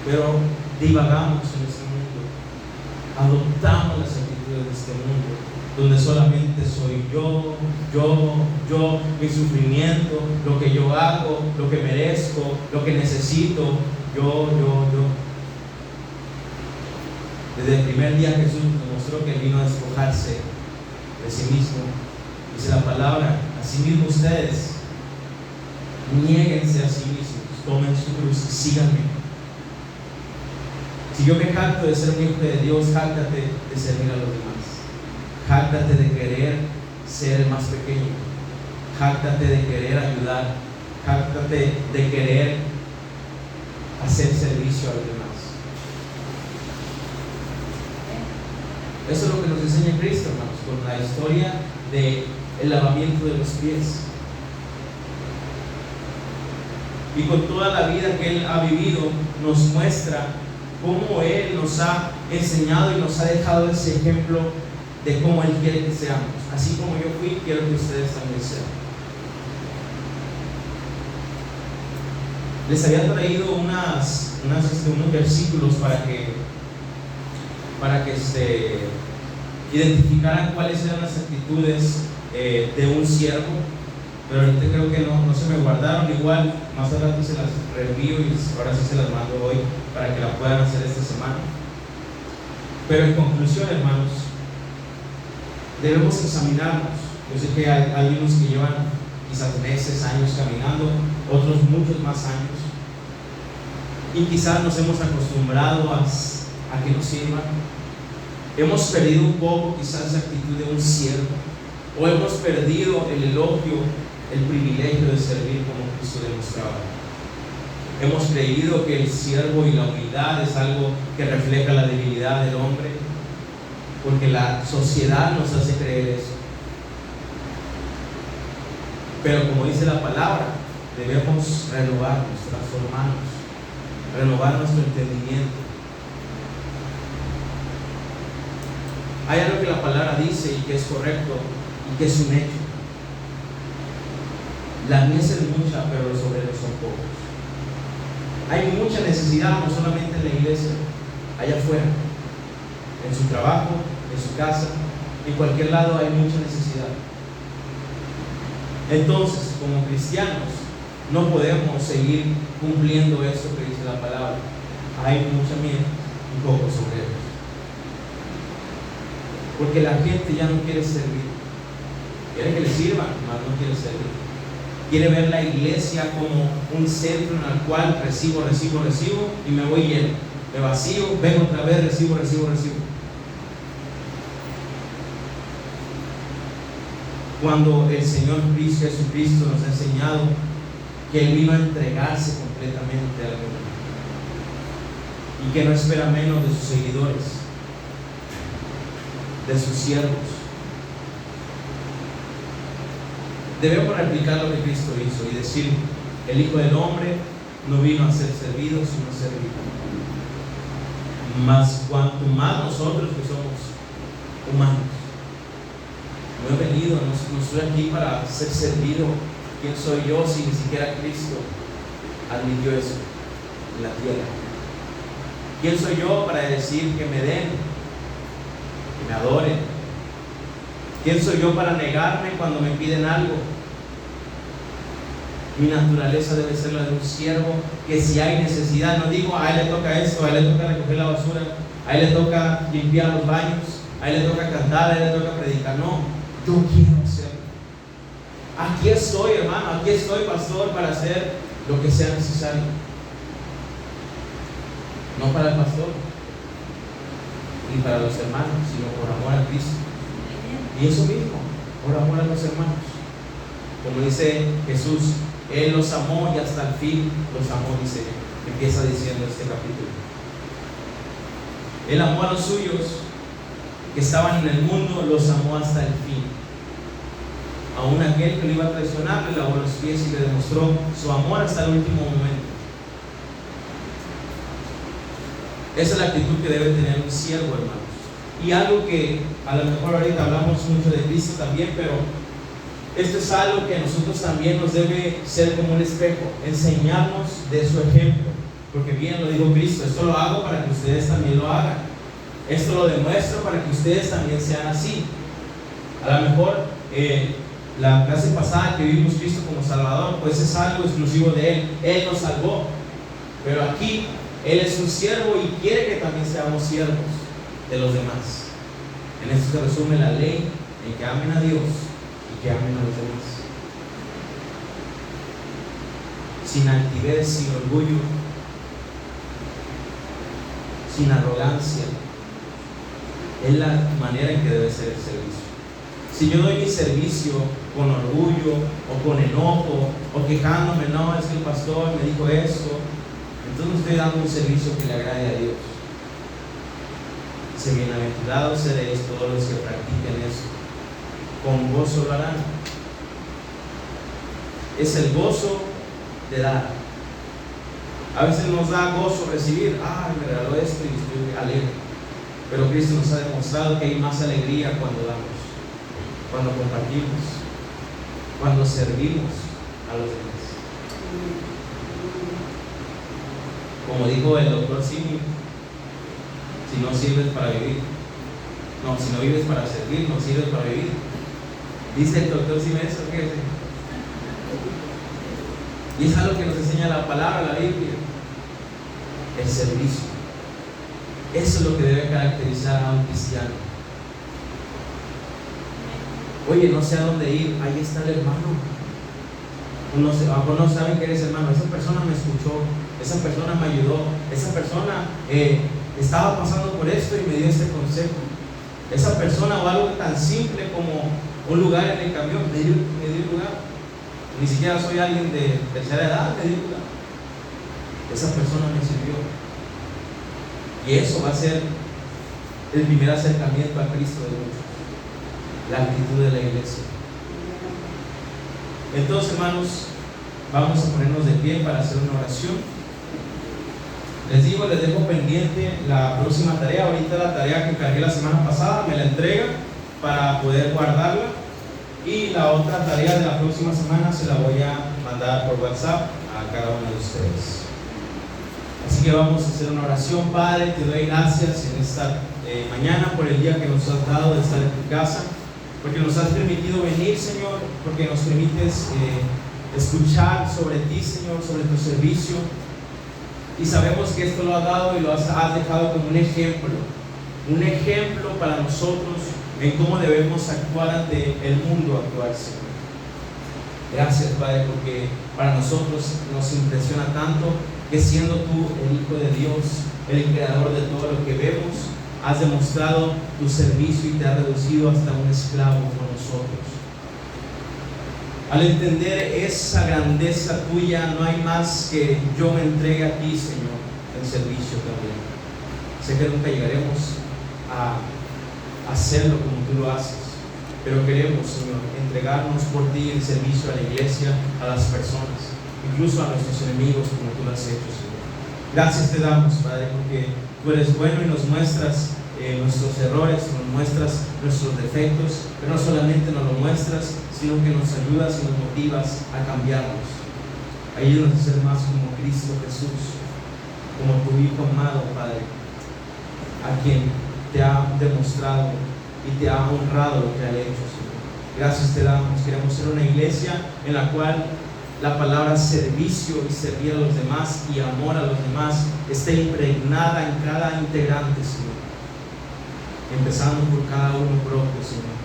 Pero divagamos en este mundo, adoptamos las actitudes de este mundo, donde solamente soy yo, mi sufrimiento, lo que yo hago, lo que merezco, lo que necesito, yo. Desde el primer día Jesús nos mostró que Él vino a despojarse de sí mismo. Dice la palabra, asimismo ustedes, niéguense a sí mismos, tomen su cruz y síganme. Si yo me jacto de ser un hijo de Dios, jáctate de servir a los demás. Jáctate de querer ser el más pequeño. Jáctate de querer ayudar. Jáctate de querer hacer servicio a los demás. Eso es lo que nos enseña Cristo, hermanos, con la historia del lavamiento de los pies. Y con toda la vida que Él ha vivido, nos muestra cómo Él nos ha enseñado y nos ha dejado ese ejemplo de cómo Él quiere que seamos. Así como yo fui, quiero que ustedes también sean. Les había traído unos versículos para que identificaran cuáles eran las actitudes de un siervo, pero ahorita creo que no se me guardaron. Igual más adelante se las reenvío y ahora sí se las mando hoy para que la puedan hacer esta semana. Pero en conclusión, hermanos, debemos examinarnos. Yo sé que hay unos que llevan quizás meses, años caminando, otros muchos más años, y quizás nos hemos acostumbrado a que nos sirvan. Hemos perdido un poco quizás esa actitud de un siervo, o hemos perdido el elogio, el privilegio de servir como Cristo demostraba. Hemos creído que el siervo y la humildad es algo que refleja la debilidad del hombre, porque la sociedad nos hace creer eso. Pero como dice la palabra, debemos renovarnos, transformarnos, renovar nuestro entendimiento. Hay algo que la palabra dice y que es correcto y que es un hecho. La mies es mucha, pero los obreros son pocos. Hay mucha necesidad, no solamente en la iglesia, allá afuera, en su trabajo, en su casa, en cualquier lado hay mucha necesidad. Entonces, como cristianos, no podemos seguir cumpliendo esto que dice la palabra. Hay mucha mies y pocos obreros. Porque la gente ya no quiere servir. Quiere que le sirvan, mas no quiere servir. Quiere ver la iglesia como un centro en el cual recibo y me voy lleno. Me vacío, vengo otra vez, recibo. Cuando el Señor Jesucristo nos ha enseñado que Él vino a entregarse completamente al mundo y que no espera menos de sus seguidores, de sus siervos. Debemos replicar lo que Cristo hizo y decir: el Hijo del Hombre no vino a ser servido, sino a servir. Mas cuanto más nosotros que somos humanos, no he venido, no estoy aquí para ser servido. ¿Quién soy yo si ni siquiera Cristo admitió eso en la tierra? ¿Quién soy yo para decir que me den, que me adoren, ¿Quién soy yo para negarme cuando me piden algo? Mi naturaleza debe ser la de un siervo, que si hay necesidad, no digo, a él le toca esto, a él le toca recoger la basura, a él le toca limpiar los baños, a él le toca cantar, a él le toca predicar. No, yo quiero hacerlo. Aquí estoy, hermano, aquí estoy, pastor, para hacer lo que sea necesario. No para el pastor, ni para los hermanos, sino por amor a Cristo. Y eso mismo, por amor a los hermanos. Como dice Jesús, Él los amó y hasta el fin los amó, dice, empieza diciendo este capítulo. Él amó a los suyos que estaban en el mundo, los amó hasta el fin. Aún aquel que lo iba a traicionar, le lavó los pies y le demostró su amor hasta el último momento. Esa es la actitud que debe tener un siervo, hermanos. Y algo que a lo mejor ahorita hablamos mucho de Cristo también, pero esto es algo que a nosotros también nos debe ser como un espejo, enseñarnos de su ejemplo. Porque bien lo dijo Cristo, esto lo hago para que ustedes también lo hagan. Esto lo demuestro para que ustedes también sean así. A lo mejor la clase pasada que vimos Cristo como Salvador, pues es algo exclusivo de Él. Él nos salvó. Pero aquí Él es un siervo y quiere que también seamos siervos de los demás. En esto se resume la ley, en que amen a Dios y que amen a los demás. Sin altivez, sin orgullo, sin arrogancia. Es la manera en que debe ser el servicio. Si yo doy mi servicio con orgullo o con enojo o quejándome, no, es que el pastor me dijo esto, entonces no estoy dando un servicio que le agrade a Dios. Dice, bienaventurados seréis todos los que practiquen eso, con gozo lo harán. Es el gozo de dar. A veces nos da gozo recibir, me regaló esto y estoy alegre. Pero Cristo nos ha demostrado que hay más alegría cuando damos, cuando compartimos, cuando servimos a los demás. Como dijo el doctor Simi, si no sirves para vivir, no, si no vives para servir, no sirves para vivir. Dice el doctor Simi eso, ¿qué? Y es algo que nos enseña la palabra, la Biblia, el servicio. Eso es lo que debe caracterizar a un cristiano. Oye, no sé a dónde ir, ahí está el hermano. No saben que eres hermano. Esa persona me escuchó, esa persona me ayudó, esa persona estaba pasando por esto y me dio este consejo. Esa persona, o algo tan simple como un lugar en el camión, me dio lugar. Ni siquiera soy alguien de tercera edad, me dio lugar. Esa persona me sirvió. Y eso va a ser el primer acercamiento a Cristo de muchos. La actitud de la iglesia. Entonces, hermanos, vamos a ponernos de pie para hacer una oración. Les dejo pendiente la próxima tarea. Ahorita la tarea que encargué la semana pasada me la entrega para poder guardarla. Y la otra tarea de la próxima semana se la voy a mandar por WhatsApp a cada uno de ustedes. Así que vamos a hacer una oración. Padre, te doy gracias en esta mañana por el día que nos has dado de estar en tu casa, porque nos has permitido venir, Señor, porque nos permites escuchar sobre ti, Señor, sobre tu servicio. Y sabemos que esto lo has dado y lo has dejado como un ejemplo para nosotros en cómo debemos actuar ante el mundo actual, Señor. Gracias, Padre, porque para nosotros nos impresiona tanto que siendo tú el Hijo de Dios, el creador de todo lo que vemos, has demostrado tu servicio y te has reducido hasta un esclavo con nosotros. Al entender esa grandeza tuya, no hay más que yo me entregue a ti, Señor, en servicio también. Sé que nunca llegaremos a hacerlo como tú lo haces, pero queremos, Señor, entregarnos por ti en servicio a la iglesia, a las personas, incluso a nuestros enemigos, como tú lo has hecho, Señor. Gracias te damos, Padre, porque tú eres bueno y nos muestras nuestros errores, nos muestras nuestros defectos, pero no solamente nos lo muestras, sino que nos ayudas y nos motivas a cambiarnos. Ayúdanos a ser más como Cristo Jesús, como tu Hijo amado, Padre, a quien te ha demostrado y te ha honrado lo que ha hecho, Señor. Gracias te damos. Queremos ser una iglesia en la cual la palabra servicio y servir a los demás y amor a los demás esté impregnada en cada integrante, Señor, empezando por cada uno propio, Señor.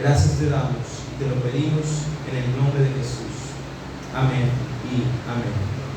Gracias te damos, te lo pedimos en el nombre de Jesús. Amén y amén.